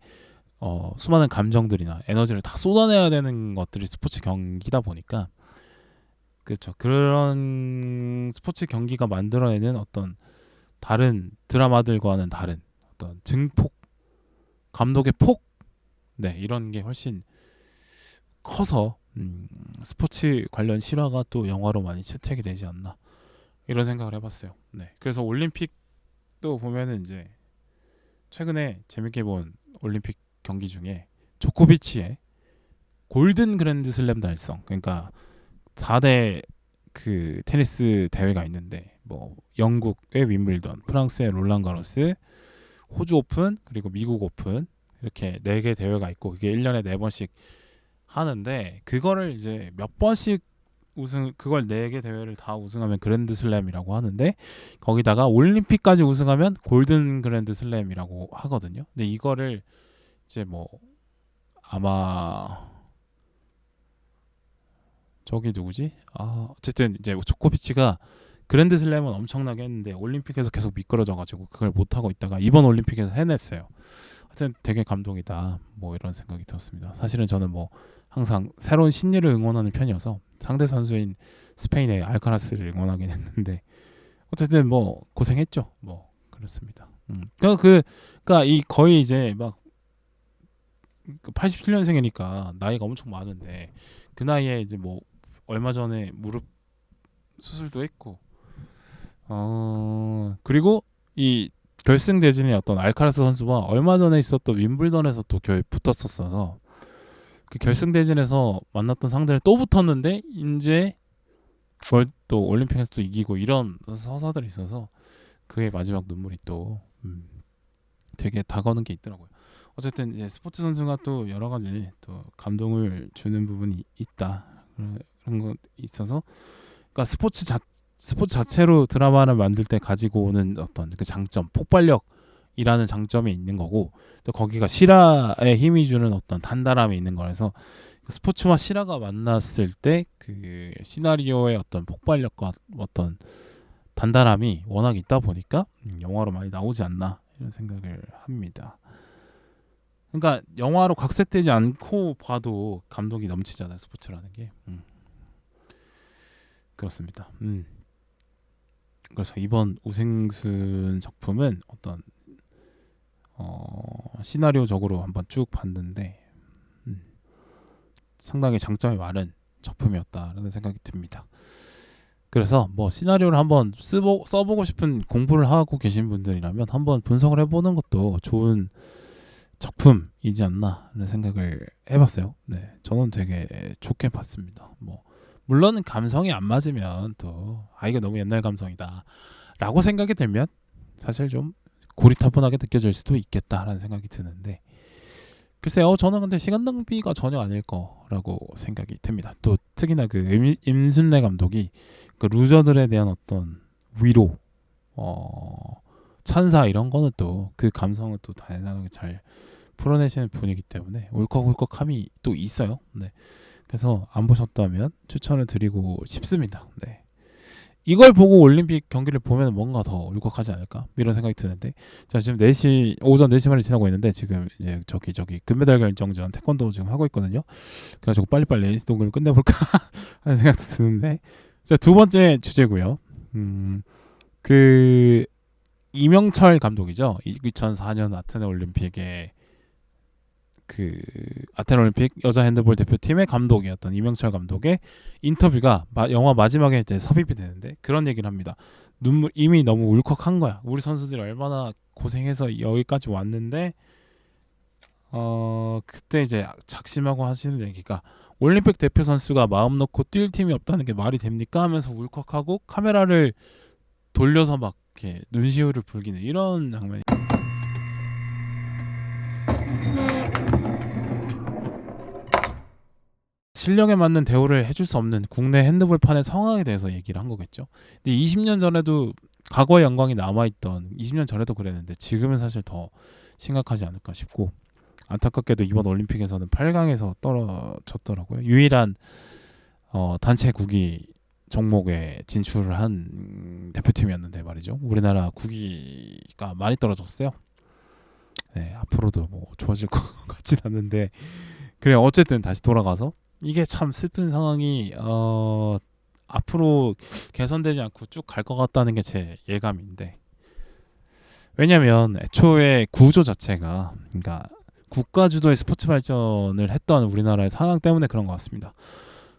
[SPEAKER 1] 수많은 감정들이나 에너지를 다 쏟아내야 되는 것들이 스포츠 경기다 보니까 그렇죠. 그런 스포츠 경기가 만들어내는 어떤 다른 드라마들과는 다른 어떤 증폭, 감독의 폭, 네 이런 게 훨씬 커서 스포츠 관련 실화가 또 영화로 많이 채택이 되지 않나 이런 생각을 해봤어요. 네, 그래서 올림픽도 보면은 이제 최근에 재밌게 본 올림픽 경기 중에 조코비치의 골든 그랜드 슬램 달성, 그러니까 4대 그 테니스 대회가 있는데 뭐 영국의 윈블던, 프랑스의 롤랑 가로스, 호주 오픈 그리고 미국 오픈 이렇게 4개 대회가 있고 그게 1년에 4번씩 하는데 그거를 이제 몇 번씩 그걸 4개 대회를 다 우승하면 그랜드 슬램이라고 하는데 거기다가 올림픽까지 우승하면 골든 그랜드 슬램이라고 하거든요. 근데 이거를 이제 뭐 아마 저기 누구지? 어쨌든 이제 조코비치가 그랜드 슬램은 엄청나게 했는데 올림픽에서 계속 미끄러져가지고 그걸 못 하고 있다가 이번 올림픽에서 해냈어요. 하여튼 되게 감동이다. 뭐 이런 생각이 들었습니다. 사실은 저는 뭐 항상 새로운 신예를 응원하는 편이어서 상대 선수인 스페인의 알카라스를 응원하긴 했는데 어쨌든 뭐 고생했죠. 뭐 그렇습니다. 그러니까 이 거의 이제 막 87년생이니까 나이가 엄청 많은데 그 나이에 이제 뭐 얼마 전에 무릎 수술도 했고 그리고 이 결승대진의 어떤 알카라스 선수와 얼마 전에 있었던 윈블던에서 또 붙었었어서 그 결승대진에서 만났던 상대를 또 붙었는데 이제 그걸 또 올림픽에서 또 이기고 이런 서사들이 있어서 그의 마지막 눈물이 또 되게 다가오는 게 있더라고요. 어쨌든 이제 스포츠 선수가 또 여러 가지 또 감동을 주는 부분이 있다 그런 거 있어서 그러니까 스포츠 자체로 드라마를 만들 때 가지고 오는 어떤 그 장점, 폭발력이라는 장점이 있는 거고 또 거기가 실화에 힘이 주는 어떤 단단함이 있는 거라서 스포츠와 실화가 만났을 때 그 시나리오의 어떤 폭발력과 어떤 단단함이 워낙 있다 보니까 영화로 많이 나오지 않나 이런 생각을 합니다. 그러니까 영화로 각색되지 않고 봐도 감동이 넘치잖아요, 스포츠라는 게. 그렇습니다. 그래서 이번 우생순 작품은 어떤 시나리오적으로 한번 쭉 봤는데 상당히 장점이 많은 작품이었다라는 생각이 듭니다. 그래서 뭐 시나리오를 한번 써보고 싶은 공부를 하고 계신 분들이라면 한번 분석을 해보는 것도 좋은 작품이지 않나라는 생각을 해봤어요. 네, 저는 되게 좋게 봤습니다. 뭐 물론 감성이 안 맞으면 또 이거 너무 옛날 감성이다 라고 생각이 들면 사실 좀 고리타분하게 느껴질 수도 있겠다라는 생각이 드는데 글쎄요, 저는 근데 시간 낭비가 전혀 아닐 거라고 생각이 듭니다. 또 특히나 그 임순례 감독이 그 루저들에 대한 어떤 위로, 찬사 이런 거는 또 그 감성을 또 다양하게 잘 풀어내시는 분이기 때문에 울컥울컥함이 또 있어요. 네, 그래서 안 보셨다면 추천을 드리고 싶습니다. 네. 이걸 보고 올림픽 경기를 보면 뭔가 더 울컥하지 않을까 이런 생각이 드는데 자 지금 4시 오전 4시 반이 지나고 있는데 지금 이제 저기 금메달 결정전 태권도 지금 하고 있거든요. 그래가지고 빨리빨리 녹음을 끝내볼까 하는 생각도 드는데 자 두 번째 주제고요. 그 이명철 감독이죠. 2004년 아테네 올림픽의 그 아테네 올림픽 여자 핸드볼 대표팀의 감독이었던 이명철 감독의 인터뷰가 영화 마지막에 이제 삽입이 되는데 그런 얘기를 합니다. 이미 너무 울컥한 거야. 우리 선수들이 얼마나 고생해서 여기까지 왔는데 그때 이제 작심하고 하시는 얘기가 올림픽 대표 선수가 마음 놓고 뛸 팀이 없다는 게 말이 됩니까? 하면서 울컥하고 카메라를 돌려서 막 이렇게 눈시울을 붉히는 이런 장면이 실력에 맞는 대우를 해줄 수 없는 국내 핸드볼판의 상황에 대해서 얘기를 한 거겠죠. 근데 20년 전에도 과거의 영광이 남아있던 20년 전에도 그랬는데 지금은 사실 더 심각하지 않을까 싶고 안타깝게도 이번 올림픽에서는 8강에서 떨어졌더라고요. 유일한 단체 구기 종목에 진출을 한 대표팀이었는데 말이죠. 우리나라 구기가 많이 떨어졌어요. 네, 앞으로도 뭐 좋아질 것 같진 않는데 그래 어쨌든 다시 돌아가서 이게 참 슬픈 상황이 앞으로 개선되지 않고 쭉 갈 것 같다는 게 제 예감인데 왜냐면 애초에 구조 자체가 그러니까 국가 주도의 스포츠 발전을 했던 우리나라의 상황 때문에 그런 것 같습니다.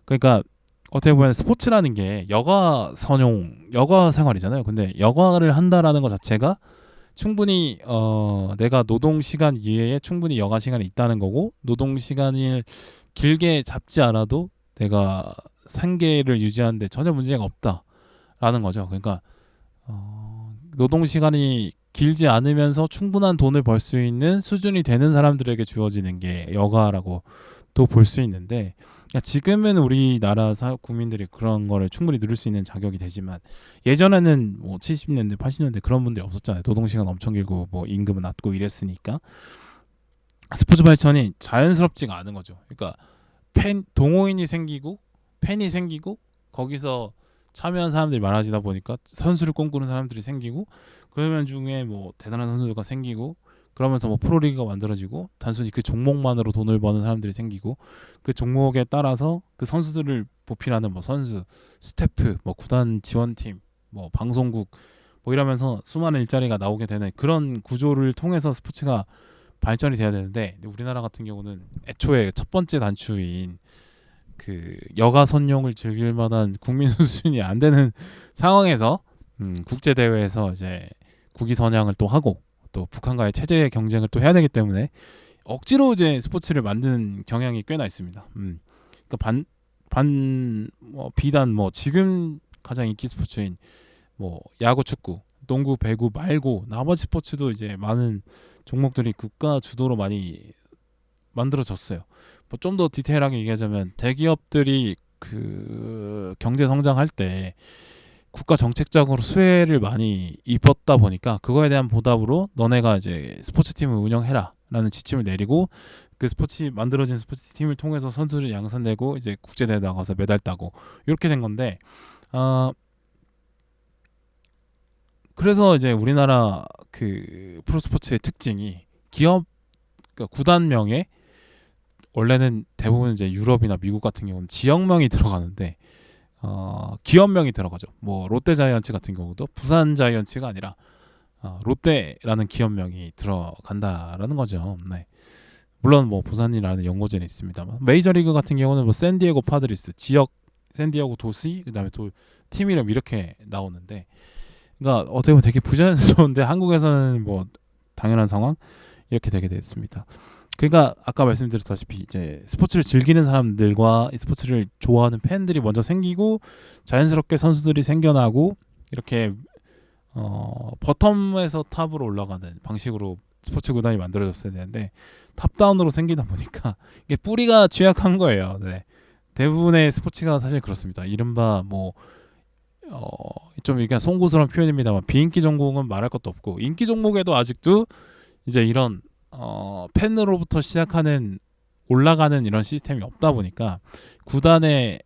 [SPEAKER 1] 그러니까 어떻게 보면 스포츠라는 게 여가 생활이잖아요. 근데 여가를 한다라는 것 자체가 충분히 내가 노동 시간 이외에 충분히 여가 시간이 있다는 거고 노동 시간을 길게 잡지 않아도 내가 생계를 유지하는데 전혀 문제가 없다라는 거죠. 그러니까 노동 시간이 길지 않으면서 충분한 돈을 벌 수 있는 수준이 되는 사람들에게 주어지는 게 여가라고 또 볼 수 있는데 그러니까 지금은 우리나라 국민들이 그런 거를 충분히 누릴 수 있는 자격이 되지만 예전에는 뭐 70년대 80년대 그런 분들이 없었잖아요. 노동시간 엄청 길고 뭐 임금은 낮고 이랬으니까 스포츠 발전이 자연스럽지가 않은 거죠. 그러니까 동호인이 생기고 팬이 생기고 거기서 참여한 사람들이 많아지다 보니까 선수를 꿈꾸는 사람들이 생기고 그러면 중에 뭐 대단한 선수가 생기고 그러면서 뭐 프로리그가 만들어지고 단순히 그 종목만으로 돈을 버는 사람들이 생기고 그 종목에 따라서 그 선수들을 보필하는 뭐 선수, 스태프, 뭐 구단 지원팀, 뭐 방송국 뭐 이러면서 수많은 일자리가 나오게 되는 그런 구조를 통해서 스포츠가 발전이 돼야 되는데 우리나라 같은 경우는 애초에 첫 번째 단추인 그 여가 선용을 즐길 만한 국민 수준이 안 되는 상황에서 국제 대회에서 이제 국위 선양을 또 하고 또 북한과의 체제 경쟁을 또 해야 되기 때문에 억지로 이제 스포츠를 만드는 경향이 꽤나 있습니다. 그러니까 비단 뭐 지금 가장 인기 스포츠인 뭐 야구, 축구, 농구, 배구 말고 나머지 스포츠도 이제 많은 종목들이 국가 주도로 많이 만들어졌어요. 뭐 좀 더 디테일하게 얘기하자면 대기업들이 그 경제 성장할 때 국가 정책적으로 수혜를 많이 입었다 보니까 그거에 대한 보답으로 너네가 이제 스포츠팀을 운영해라 라는 지침을 내리고 그 만들어진 스포츠팀을 통해서 선수를 양산되고 이제 국제대회 나가서 메달 따고 이렇게 된 건데 그래서 이제 우리나라 그 프로스포츠의 특징이 기업 그러니까 구단명에 원래는 대부분 이제 유럽이나 미국 같은 경우는 지역명이 들어가는데 기업명이 들어가죠. 뭐 롯데자이언츠 같은 경우도 부산 자이언츠가 아니라 롯데라는 기업명이 들어간다라는 거죠. 네. 물론 뭐 부산이라는 연고지는 있습니다만 메이저리그 같은 경우는 뭐 샌디에고 파드리스 지역 샌디에고 도시 그다음에 또 팀 이름 이렇게 나오는데 그러니까 어떻게 보면 되게 부자연스러운데 한국에서는 뭐 당연한 상황 이렇게 되게 됐습니다. 그러니까 아까 말씀드렸다시피 이제 스포츠를 즐기는 사람들과 이 스포츠를 좋아하는 팬들이 먼저 생기고 자연스럽게 선수들이 생겨나고 이렇게 버텀에서 탑으로 올라가는 방식으로 스포츠 구단이 만들어졌어야 되는데 탑다운으로 생기다 보니까 이게 뿌리가 취약한 거예요. 네. 대부분의 스포츠가 사실 그렇습니다. 이른바 뭐 좀 이게 송구스러운 표현입니다만 비인기 종목은 말할 것도 없고 인기 종목에도 아직도 이제 이런 팬으로부터 시작하는 올라가는 이런 시스템이 없다 보니까 구단에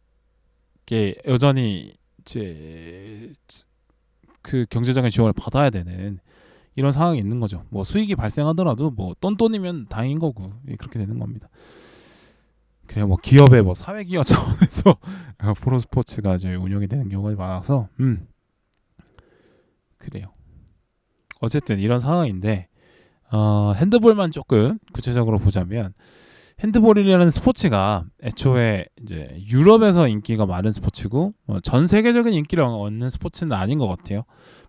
[SPEAKER 1] 여전히 이제 그 경제적인 지원을 받아야 되는 이런 상황이 있는 거죠. 뭐 수익이 발생하더라도 뭐 똔똔이면 다행인 거고 그렇게 되는 겁니다. 그래 뭐 기업의 뭐 사회기업 차원에서 프로스포츠가 이제 운영이 되는 경우가 많아서 그래요. 어쨌든 이런 상황인데 핸드볼만 조금 구체적으로 보자면 핸드볼이라는 스포츠가 애초에 이제 유럽에서 인기가 많은 스포츠고 전 세계적인 인기를 얻는 스포츠는 아닌 것 같아요.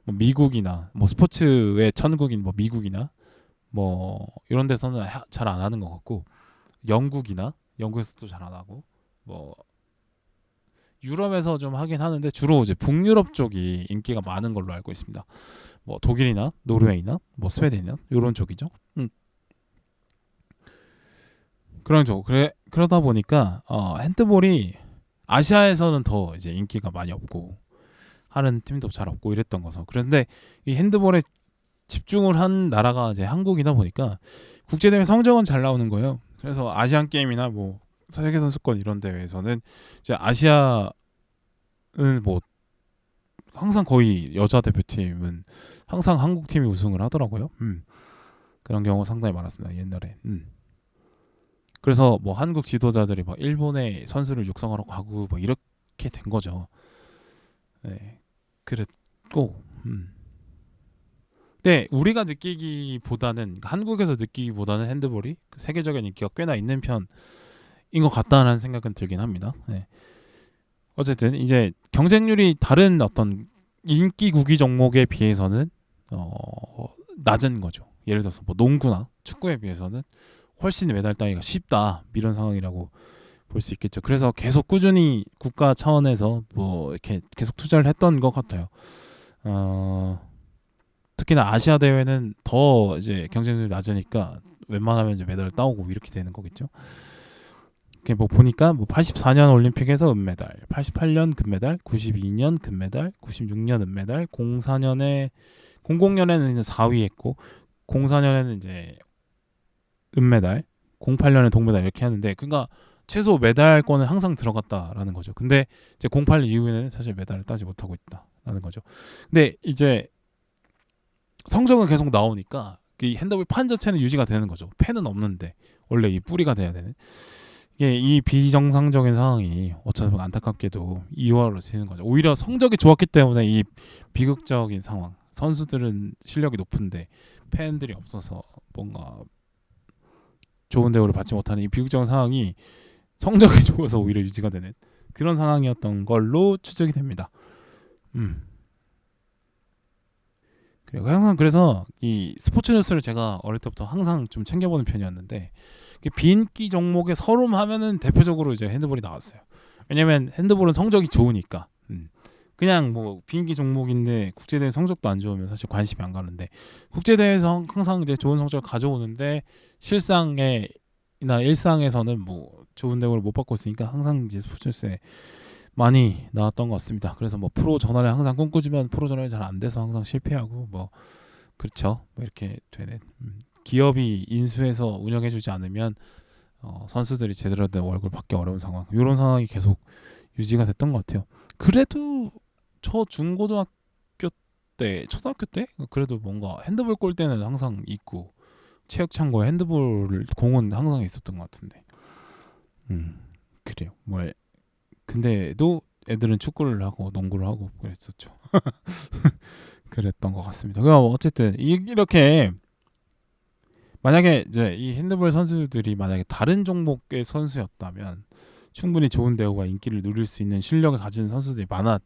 [SPEAKER 1] 뭐 미국이나 뭐 스포츠의 천국인 뭐 미국이나 뭐 이런 데서는 잘 안 하는 것 같고 영국에서도 잘 안 하고 뭐 유럽에서 좀 하긴 하는데 주로 이제 북유럽 쪽이 인기가 많은 걸로 알고 있습니다. 뭐 독일이나 노르웨이나 뭐 스웨덴이나 이런 쪽이죠. 그런 쪽. 그러다 보니까 핸드볼이 아시아에서는 더 이제 인기가 많이 없고 하는 팀도 잘 없고 이랬던 거서. 그런데 이 핸드볼에 집중을 한 나라가 이제 한국이다 보니까 국제대회 성적은 잘 나오는 거예요. 그래서 아시안 게임이나 뭐 세계 선수권 이런 대회에서는 이제 아시아는 뭐 항상 거의 여자 대표팀은 항상 한국 팀이 우승을 하더라고요. 그런 경우가 상당히 많았습니다. 옛날에. 그래서 뭐 한국 지도자들이 막 일본에 선수를 육성하러 가고 뭐 이렇게 된 거죠. 네, 그랬고. 근데 우리가 느끼기보다는 한국에서 느끼기보다는 핸드볼이 세계적인 인기가 꽤나 있는 편인 것 같다는 생각은 들긴 합니다. 네. 어쨌든 이제 경쟁률이 다른 어떤 인기 구기 종목에 비해서는 낮은 거죠. 예를 들어서 뭐 농구나 축구에 비해서는 훨씬 메달 따기가 쉽다 이런 상황이라고 볼 수 있겠죠. 그래서 계속 꾸준히 국가 차원에서 뭐 이렇게 계속 투자를 했던 것 같아요. 특히나 아시아 대회는 더 이제 경쟁률이 낮으니까 웬만하면 이제 메달을 따오고 이렇게 되는 거겠죠. 뭐 보니까 뭐 84년 올림픽에서 은메달, 88년 금메달, 92년 금메달, 96년 은메달, 00년에는 이제 4위 했고 04년에는 이제 은메달, 08년에 동메달 이렇게 하는데 그러니까 최소 메달권은 항상 들어갔다라는 거죠. 근데 이제 08 이후에는 사실 메달을 따지 못하고 있다라는 거죠. 근데 이제 성적은 계속 나오니까 이 핸드볼 판 자체는 유지가 되는 거죠. 팬은 없는데 원래 이 뿌리가 돼야 되는. 이게 이 비정상적인 상황이 어쩌면 안타깝게도 이화로 되는 거죠. 오히려 성적이 좋았기 때문에 이 비극적인 상황. 선수들은 실력이 높은데 팬들이 없어서 뭔가 좋은 대우를 받지 못하는 이 비극적인 상황이 성적이 좋아서 오히려 유지가 되는 그런 상황이었던 걸로 추측이 됩니다. 그리고 항상 그래서 이 스포츠 뉴스를 제가 어릴 때부터 항상 좀 챙겨보는 편이었는데 비인기 종목에 서름 하면은 대표적으로 이제 핸드볼이 나왔어요. 왜냐면 핸드볼은 성적이 좋으니까. 그냥 뭐 비인기 종목인데 국제대회 성적도 안 좋으면 사실 관심이 안 가는데 국제대회에서 항상 이제 좋은 성적을 가져오는데 실상이나 일상에서는 뭐 좋은 대우를 못 받고 있으니까 항상 이제 스포츠 뉴스에 많이 나왔던 것 같습니다. 그래서 뭐 프로 전화를 항상 꿈꾸지만 프로 전화를 잘 안 돼서 항상 실패하고 뭐 그렇죠. 뭐 이렇게 되는 기업이 인수해서 운영해주지 않으면 선수들이 제대로 된 월급을 받기 어려운 상황. 이런 상황이 계속 유지가 됐던 것 같아요. 그래도 저 중고등학교 때, 초등학교 때 그래도 뭔가 핸드볼 골대는 항상 있고 체육창고에 핸드볼 공은 항상 있었던 것 같은데. 그래요. 뭐 근데도 애들은 축구를 하고 농구를 하고 그랬었죠. 그랬던 것 같습니다. 그럼 어쨌든 이렇게 만약에 이제 이 핸드볼 선수들이 만약에 다른 종목의 선수였다면 충분히 좋은 대우와 인기를 누릴 수 있는 실력을 가진 선수들이 많았을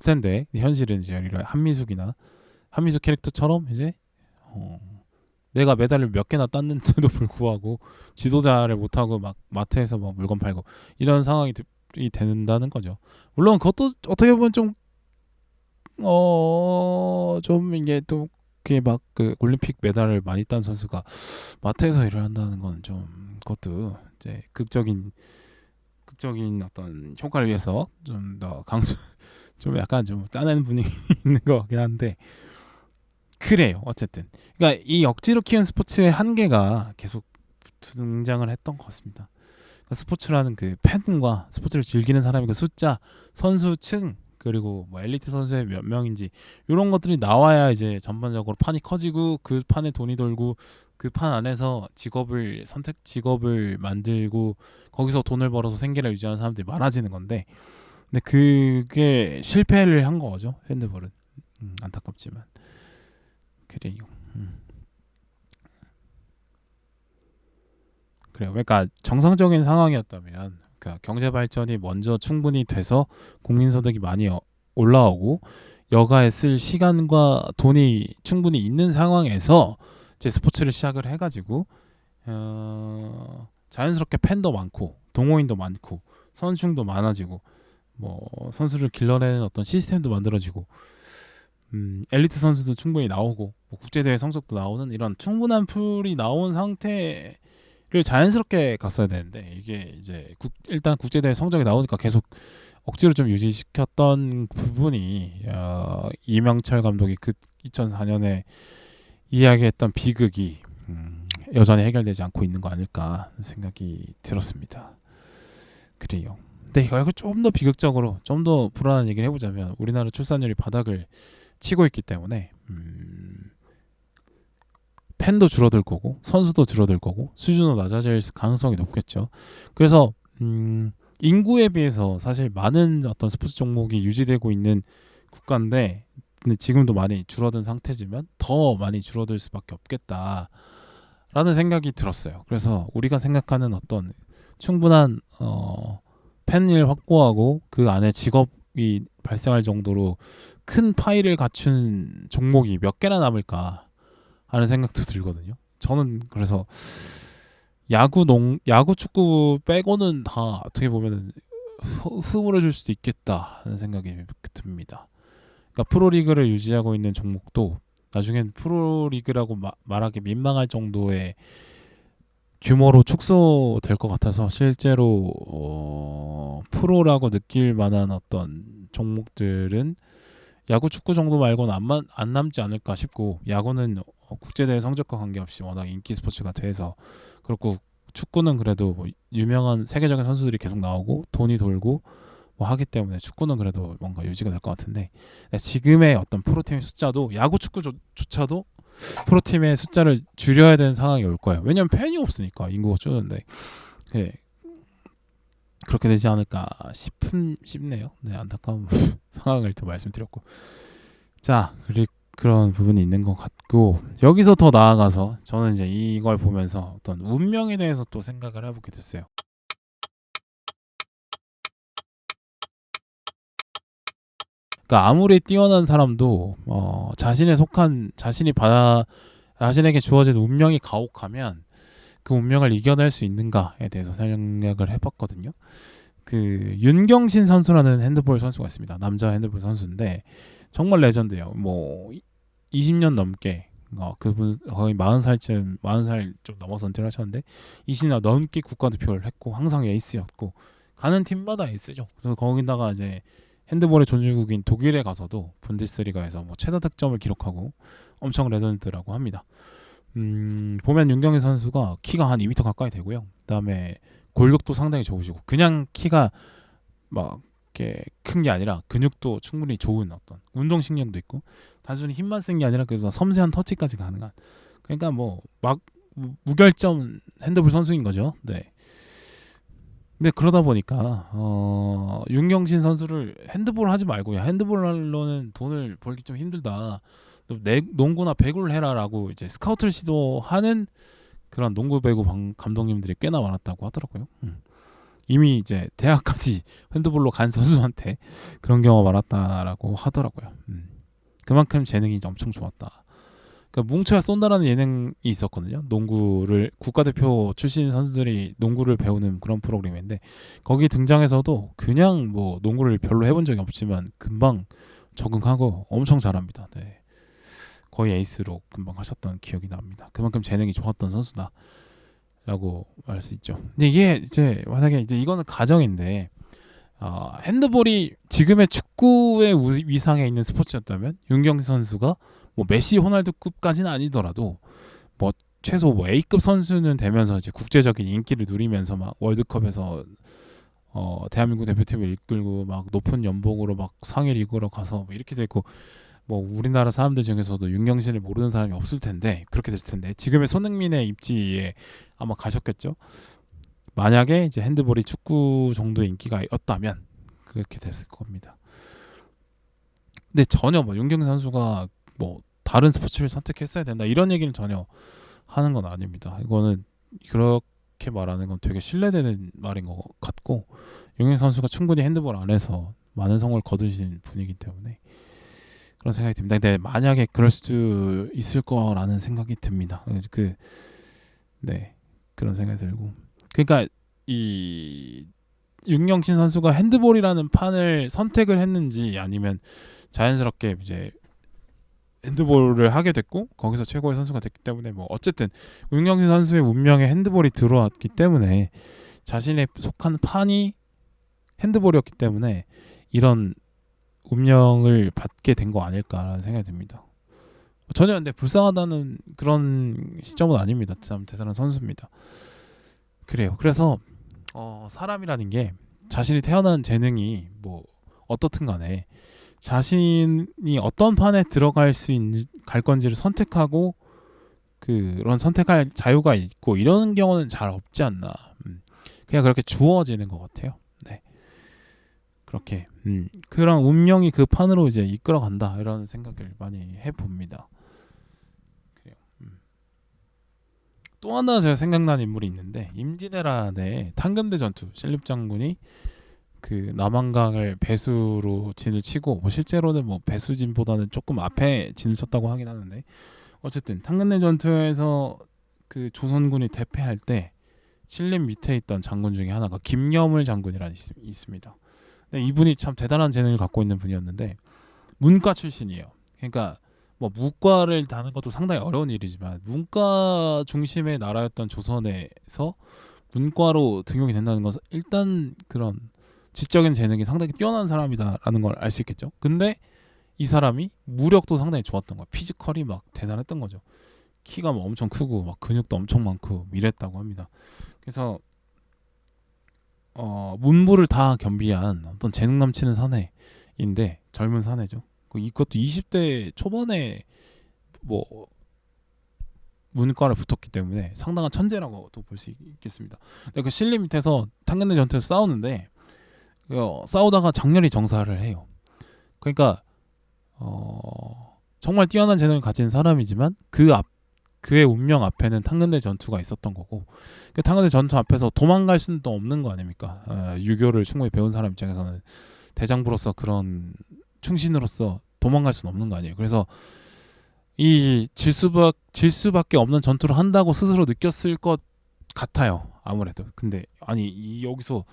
[SPEAKER 1] 텐데 현실은 이제 한미숙이나 한미숙 캐릭터처럼 이제 내가 메달을 몇 개나 땄는데도 불구하고 지도자를 못하고 막 마트에서 막 물건 팔고 이런 상황이 된다는 거죠. 물론 그것도 어떻게 보면 좀 이게 또 그게 막 그 올림픽 메달을 많이 딴 선수가 마트에서 일을 한다는 건 좀 그것도 이제 극적인 어떤 효과를 위해서 좀 더 강조 좀 약간 좀 짜내는 분위기 있는 것 같긴 한데 그래요. 어쨌든 그러니까 이 억지로 키운 스포츠의 한계가 계속 등장을 했던 것 같습니다. 그러니까 스포츠라는 그 팬과 스포츠를 즐기는 사람의 그 숫자, 선수층 그리고 뭐 엘리트 선수의 몇 명인지 이런 것들이 나와야 이제 전반적으로 판이 커지고 그 판에 돈이 돌고 그 판 안에서 직업을 만들고 거기서 돈을 벌어서 생계를 유지하는 사람들이 많아지는 건데 근데 그게 실패를 한 거죠. 핸드볼은 안타깝지만 그래요. 그래요. 그러니까 정상적인 상황이었다면 그러니까 경제 발전이 먼저 충분히 돼서 국민 소득이 많이 올라오고 여가에 쓸 시간과 돈이 충분히 있는 상황에서 이제 스포츠를 시작을 해가지고 자연스럽게 팬도 많고 동호인도 많고 선수층도 많아지고 뭐 선수를 길러내는 어떤 시스템도 만들어지고 엘리트 선수도 충분히 나오고 뭐 국제대회 성적도 나오는 이런 충분한 풀이 나온 상태를 자연스럽게 갔어야 되는데 이게 이제 일단 국제대회 성적이 나오니까 계속 억지로 좀 유지시켰던 부분이 이명철 감독이 그 2004년에 이야기했던 비극이 여전히 해결되지 않고 있는 거 아닐까 생각이 들었습니다. 그래요. 근데 이거 좀 더 비극적으로 좀 더 불안한 얘기를 해보자면 우리나라 출산율이 바닥을 치고 있기 때문에 팬도 줄어들 거고 선수도 줄어들 거고 수준도 낮아질 가능성이 높겠죠. 그래서 인구에 비해서 사실 많은 어떤 스포츠 종목이 유지되고 있는 국가인데 근데 지금도 많이 줄어든 상태지만 더 많이 줄어들 수밖에 없겠다라는 생각이 들었어요. 그래서 우리가 생각하는 어떤 충분한 팬을 확보하고 그 안에 직업이 발생할 정도로 큰 파이를 갖춘 종목이 몇 개나 남을까 하는 생각도 들거든요. 저는 그래서 야구, 축구 빼고는 다 어떻게 보면 흐물어질 수도 있겠다 하는 생각이 듭니다. 그러니까 프로리그를 유지하고 있는 종목도 나중엔 프로리그라고 말하기 민망할 정도의 규모로 축소될 것 같아서 실제로 프로라고 느낄 만한 어떤 종목들은 야구, 축구 정도 말고는 안 남지 않을까 싶고 야구는 국제대회 성적과 관계없이 워낙 인기 스포츠가 돼서 그렇고 축구는 그래도 뭐 유명한 세계적인 선수들이 계속 나오고 돈이 돌고 뭐 하기 때문에 축구는 그래도 뭔가 유지가 될 것 같은데 지금의 어떤 프로팀의 숫자도 야구, 축구조차도 프로팀의 숫자를 줄여야 되는 상황이 올 거예요. 왜냐면 팬이 없으니까 인구가 줄는데 네. 그렇게 되지 않을까 싶네요. 네, 안타까운 상황을 또 말씀드렸고 자 그런 부분이 있는 것 같고 여기서 더 나아가서 저는 이제 이걸 보면서 어떤 운명에 대해서 또 생각을 해보게 됐어요. 그러니까 아무리 뛰어난 사람도 자신에게 주어진 운명이 가혹하면 그 운명을 이겨낼 수 있는가에 대해서 생각을 해봤거든요. 그 윤경신 선수라는 핸드볼 선수가 있습니다. 남자 핸드볼 선수인데 정말 레전드예요. 뭐 20년 넘게 그분 거의 40살 좀 넘어서 은퇴를 하셨는데 20년 넘게 국가대표를 했고 항상 에이스였고 가는 팀마다 에이스죠. 그래서 거기다가 이제 핸드볼의 존주국인 독일에 가서도 분데스리가에서 뭐 최다 득점을 기록하고 엄청 레전드라고 합니다. 보면 윤경희 선수가 키가 한 2m 가까이 되고요. 그다음에 골격도 상당히 좋으시고 그냥 키가 막 이렇게 큰 게 아니라 근육도 충분히 좋은 어떤 운동신경도 있고 단순히 힘만 쓴 게 아니라 그래도 섬세한 터치까지 가능한 그러니까 뭐 막 무결점 핸드볼 선수인 거죠. 네. 근데 그러다 보니까 윤경신 선수를 핸드볼 하지 말고 야 핸드볼로는 돈을 벌기 좀 힘들다. 농구나 배구를 해라라고 이제 스카우트를 시도하는 그런 농구 배구 감독님들이 꽤나 많았다고 하더라고요. 이미 이제 대학까지 핸드볼로 간 선수한테 그런 경우가 많았다라고 하더라고요. 그만큼 재능이 엄청 좋았다. 그러니까 뭉쳐야 쏜다라는 예능이 있었거든요. 농구를 국가대표 출신 선수들이 농구를 배우는 그런 프로그램인데 거기 등장해서도 그냥 뭐 농구를 별로 해본 적이 없지만 금방 적응하고 엄청 잘합니다. 네. 거의 에이스로 금방 하셨던 기억이 납니다. 그만큼 재능이 좋았던 선수다라고 말할 수 있죠. 근데 이게 이제 만약에 이제 이거는 가정인데 핸드볼이 지금의 축구의 위상에 있는 스포츠였다면 윤경신 선수가 뭐 메시, 호날두급까지는 아니더라도 뭐 최소 뭐 A급 선수는 되면서 이제 국제적인 인기를 누리면서 막 월드컵에서 대한민국 대표팀을 이끌고 막 높은 연봉으로 막 상위 리그로 가서 뭐 이렇게 되고 뭐 우리나라 사람들 중에서도 윤경신을 모르는 사람이 없을 텐데 그렇게 됐을 텐데 지금의 손흥민의 입지에 아마 가셨겠죠. 만약에 이제 핸드볼이 축구 정도의 인기가 였다면 그렇게 됐을 겁니다. 근데 전혀 뭐 윤경신 선수가 뭐 다른 스포츠를 선택했어야 된다 이런 얘기는 전혀 하는 건 아닙니다. 이거는 그렇게 말하는 건 되게 신뢰되는 말인 것 같고 윤경신 선수가 충분히 핸드볼 안에서 많은 성을 거두신 분이기 때문에 그런 생각이 듭니다. 근데 만약에 그럴 수도 있을 거라는 생각이 듭니다. 네 그런 생각이 들고 그러니까 이 윤경신 선수가 핸드볼이라는 판을 선택을 했는지 아니면 자연스럽게 이제 핸드볼을 하게 됐고 거기서 최고의 선수가 됐기 때문에 뭐 어쨌든 윤경신 선수의 운명에 핸드볼이 들어왔기 때문에 자신의 속한 판이 핸드볼이었기 때문에 이런 운명을 받게 된 거 아닐까라는 생각이 듭니다. 전혀 근데 불쌍하다는 그런 시점은 아닙니다. 참 대단한 선수입니다. 그래요. 그래서 사람이라는 게 자신이 태어난 재능이 뭐 어떻든 간에 자신이 어떤 판에 들어갈 수 있는 갈 건지를 선택하고 그런 선택할 자유가 있고 이런 경우는 잘 없지 않나. 그냥 그렇게 주어지는 것 같아요. 네. 그렇게 그런 운명이 그 판으로 이제 이끌어간다 이런 생각을 많이 해봅니다. 그래요. 또 하나 제가 생각난 인물이 있는데 임진왜란의 탄근대 전투 신립 장군이 그 남한강을 배수로 진을 치고 뭐 실제로는 뭐 배수진보다는 조금 앞에 진을 쳤다고 하긴 하는데 어쨌든 탄근대 전투에서 그 조선군이 대패할 때 신림 밑에 있던 장군 중에 하나가 김여물 장군이라는 있습니다. 근데 이분이 참 대단한 재능을 갖고 있는 분이었는데 문과 출신이에요. 그러니까 뭐 무과를 다는 것도 상당히 어려운 일이지만 문과 중심의 나라였던 조선에서 문과로 등용이 된다는 것은 일단 그런 지적인 재능이 상당히 뛰어난 사람이다라는 걸 알 수 있겠죠. 근데 이 사람이 무력도 상당히 좋았던 거예요. 피지컬이 막 대단했던 거죠. 키가 막 엄청 크고 막 근육도 엄청 많고 이랬다고 합니다. 그래서 문부를 다 겸비한 어떤 재능 넘치는 사내인데 젊은 사내죠. 이것도 20대 초반에 뭐 문과를 붙었기 때문에 상당한 천재라고도 볼 수 있겠습니다. 근데 그 신림 밑에서 탄근대 전투에서 싸우는데 싸우다가 장렬히 정사를 해요. 그러니까 정말 뛰어난 재능을 가진 사람이지만 그의 운명 앞에는 탄근대 전투가 있었던 거고 그 탄근대 전투 앞에서 도망갈 수는 또 없는 거 아닙니까? 유교를 충분히 배운 사람 입장에서는 대장부로서 그런 충신으로서 도망갈 수는 없는 거 아니에요. 그래서 이 질 수밖에 없는 전투를 한다고 스스로 느꼈을 것 같아요. 아무래도. 근데 아니 여기서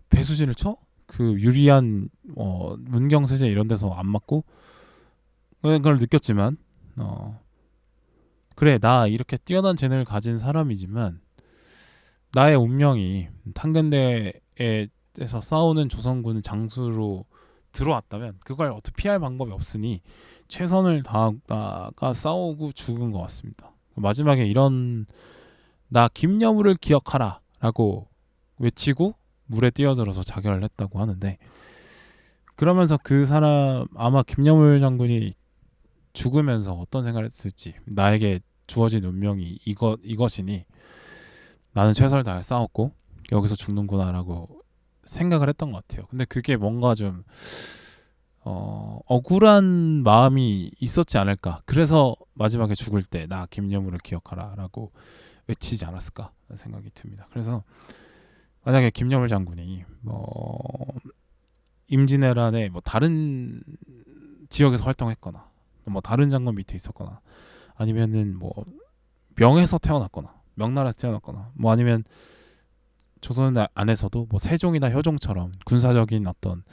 [SPEAKER 1] 배수진을 쳐? 그 유리한 문경세제 이런 데서 안 맞고 그걸 느꼈지만 그래 나 이렇게 뛰어난 재능을 가진 사람이지만 나의 운명이 탄근대에서 싸우는 조선군 장수로 들어왔다면 그걸 어떻게 피할 방법이 없으니 최선을 다하다가 싸우고 죽은 것 같습니다. 마지막에 이런 나 김여물을 기억하라 라고 외치고 물에 뛰어들어서 자결을 했다고 하는데 그러면서 그 사람 아마 김여물 장군이 죽으면서 어떤 생각을 했을지 나에게 주어진 운명이 이것이니 나는 최선을 다해 싸웠고 여기서 죽는구나라고 생각을 했던 것 같아요. 근데 그게 뭔가 좀 억울한 마음이 있었지 않을까. 그래서 마지막에 죽을 때 나 김여물을 기억하라라고 외치지 않았을까 생각이 듭니다. 그래서 만약에 김여물 장군이 임진왜란에 뭐 다른 지역에서 활동했거나 뭐 다른 장군 밑에 있었거나 아니면은 뭐 명에서 태어났거나 명나라에서 태어났거나 뭐 아니면 조선 안에서도 뭐 세종이나 효종처럼 군사적인 어떤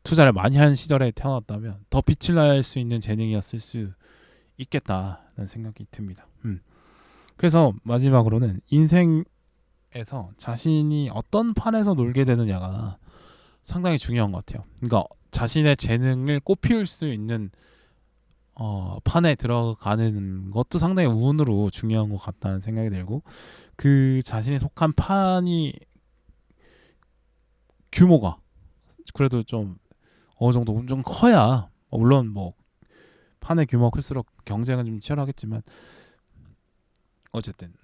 [SPEAKER 1] 투자를 많이 한 시절에 태어났다면 더 빛을 날 수 있는 재능이었을 수 있겠다는 생각이 듭니다. 그래서 마지막으로는 인생에서 자신이 어떤 판에서 놀게 되느냐가 상당히 중요한 것 같아요. 그러니까 자신의 재능을 꽃피울 수 있는 판에 들어가는 것도 상당히 운으로 중요한 것 같다는 생각이 들고 그 자신이 속한 판이 규모가 그래도 좀 어느 정도 좀 커야 물론 뭐 판의 규모가 클수록 경쟁은 좀 치열하겠지만 어쨌든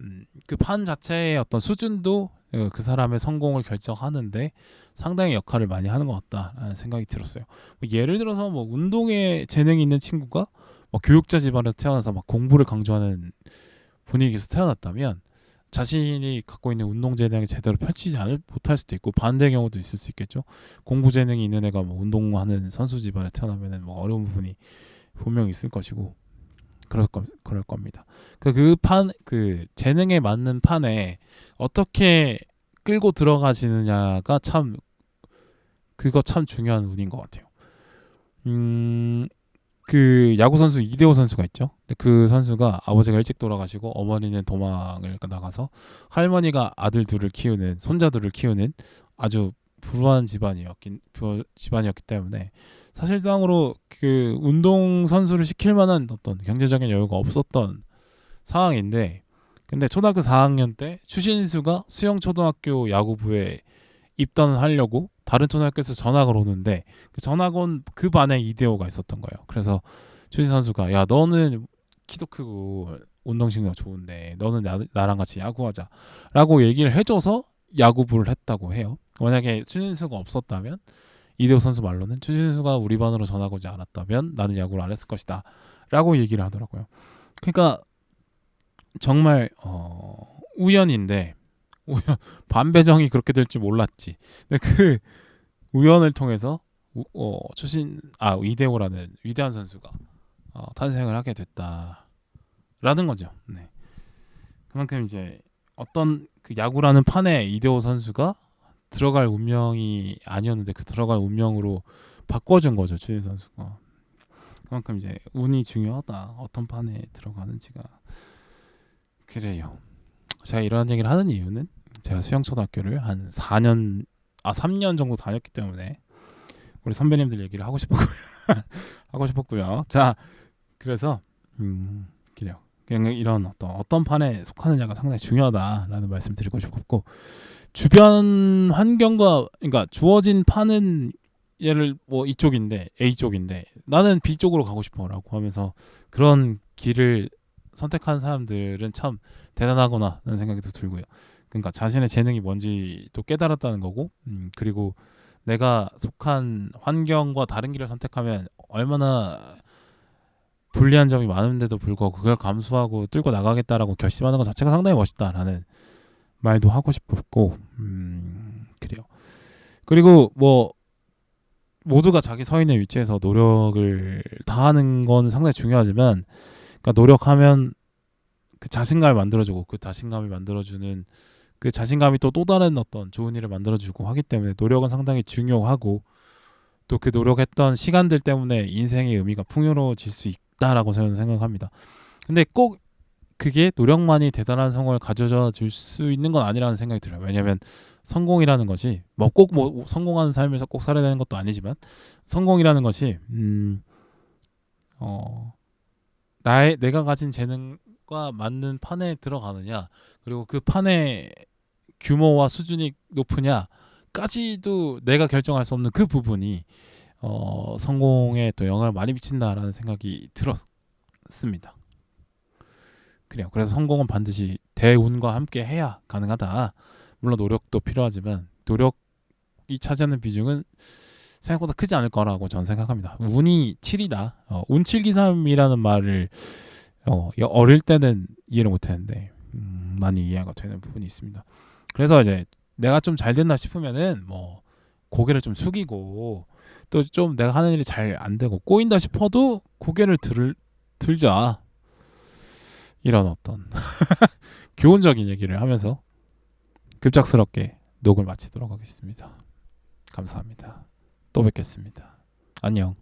[SPEAKER 1] 그 판 자체의 어떤 수준도 그 사람의 성공을 결정하는데 상당히 역할을 많이 하는 것 같다라는 생각이 들었어요. 뭐 예를 들어서 뭐 운동에 재능이 있는 친구가 뭐 교육자 집안에서 태어나서 막 공부를 강조하는 분위기에서 태어났다면 자신이 갖고 있는 운동 재능이 제대로 펼치지 못할 수도 있고 반대의 경우도 있을 수 있겠죠. 공부 재능이 있는 애가 뭐 운동하는 선수 집안에 태어나면은 뭐 어려운 부분이 분명히 있을 것이고 그럴 겁니다. 그 재능에 맞는 판에 어떻게 끌고 들어가시느냐가 참 중요한 운인 것 같아요. 그 야구 선수 이대호 선수가 있죠. 그 선수가 아버지가 일찍 돌아가시고 어머니는 도망을 나가서 할머니가 아들 둘을 키우는 손자 둘을 키우는 아주 불우한 집안이었기 때문에 사실상으로 그 운동 선수를 시킬 만한 어떤 경제적인 여유가 없었던 상황인데, 근데 초등학교 4학년 때 추신수가 수영초등학교 야구부에 입단을 하려고 다른 초등학교에서 전학을 오는데, 그 전학 온 그 반에 이대호가 있었던 거예요. 그래서 추신 선수가 야 너는 키도 크고 운동신경 좋은데 너는 나랑 같이 야구하자 라고 얘기를 해줘서 야구부를 했다고 해요. 만약에 추신수가 없었다면, 이대호 선수 말로는 추신수가 우리 반으로 전학 오지 않았다면 나는 야구를 안 했을 것이다 라고 얘기를 하더라고요. 그러니까 정말 우연인데, 반배정이 그렇게 될 줄 몰랐지. 근데 그 우연을 통해서 이대호라는 위대한 선수가 탄생을 하게 됐다라는 거죠. 네. 그만큼 이제 어떤 그 야구라는 판에 이대호 선수가 들어갈 운명이 아니었는데 그 들어갈 운명으로 바꿔준 거죠, 추진 선수가. 그만큼 이제 운이 중요하다, 어떤 판에 들어가는지가. 그래요. 제가 이런 얘기를 하는 이유는 제가 수영초등학교를 한 3년 정도 다녔기 때문에 우리 선배님들 얘기를 하고 싶었고요. 자, 그래서 그래요. 그냥 이런 어떤 판에 속하느냐가 상당히 중요하다라는 말씀 드리고 싶었고, 주변 환경과, 그러니까 주어진 판은 얘를 뭐 이쪽인데 A 쪽인데 나는 B 쪽으로 가고 싶어라고 하면서 그런 길을 선택한 사람들은 참 대단하구나라는 생각이 또 들고요. 그러니까 자신의 재능이 뭔지 또 깨달았다는 거고, 그리고 내가 속한 환경과 다른 길을 선택하면 얼마나 불리한 점이 많은데도 불구하고 그걸 감수하고 뚫고 나가겠다라고 결심하는 것 자체가 상당히 멋있다라는 말도 하고 싶었고, 그래요. 그리고 뭐 모두가 자기 서 있는 위치에서 노력을 다하는 건 상당히 중요하지만, 그러니까 노력하면 그 자신감을 만들어주고, 그 자신감을 만들어주는 그 자신감이 또 다른 어떤 좋은 일을 만들어주고 하기 때문에 노력은 상당히 중요하고, 또 그 노력했던 시간들 때문에 인생의 의미가 풍요로워질 수 있다라고 저는 생각합니다. 근데 꼭 그게 노력만이 대단한 성공을 가져다 줄 수 있는 건 아니라는 생각이 들어요. 왜냐하면 성공이라는 것이 꼭 성공하는 삶에서 꼭 살아야 되는 것도 아니지만, 성공이라는 것이 내가 가진 재능과 맞는 판에 들어가느냐, 그리고 그 판의 규모와 수준이 높으냐까지도 내가 결정할 수 없는 그 부분이 성공에 또 영향을 많이 미친다라는 생각이 들었습니다. 그래요. 그래서 성공은 반드시 대운과 함께 해야 가능하다. 물론 노력도 필요하지만 노력이 차지하는 비중은 생각보다 크지 않을 거라고 저는 생각합니다. 운이 7이다. 운칠기삼이라는 말을 어릴 때는 이해를 못했는데 많이 이해가 되는 부분이 있습니다. 그래서 이제 내가 좀 잘 됐나 싶으면은 뭐 고개를 좀 숙이고, 또 좀 내가 하는 일이 잘 안 되고 꼬인다 싶어도 고개를 들자. 이런 어떤 교훈적인 얘기를 하면서 급작스럽게 녹을 마치도록 하겠습니다. 감사합니다. 또 뵙겠습니다. 안녕.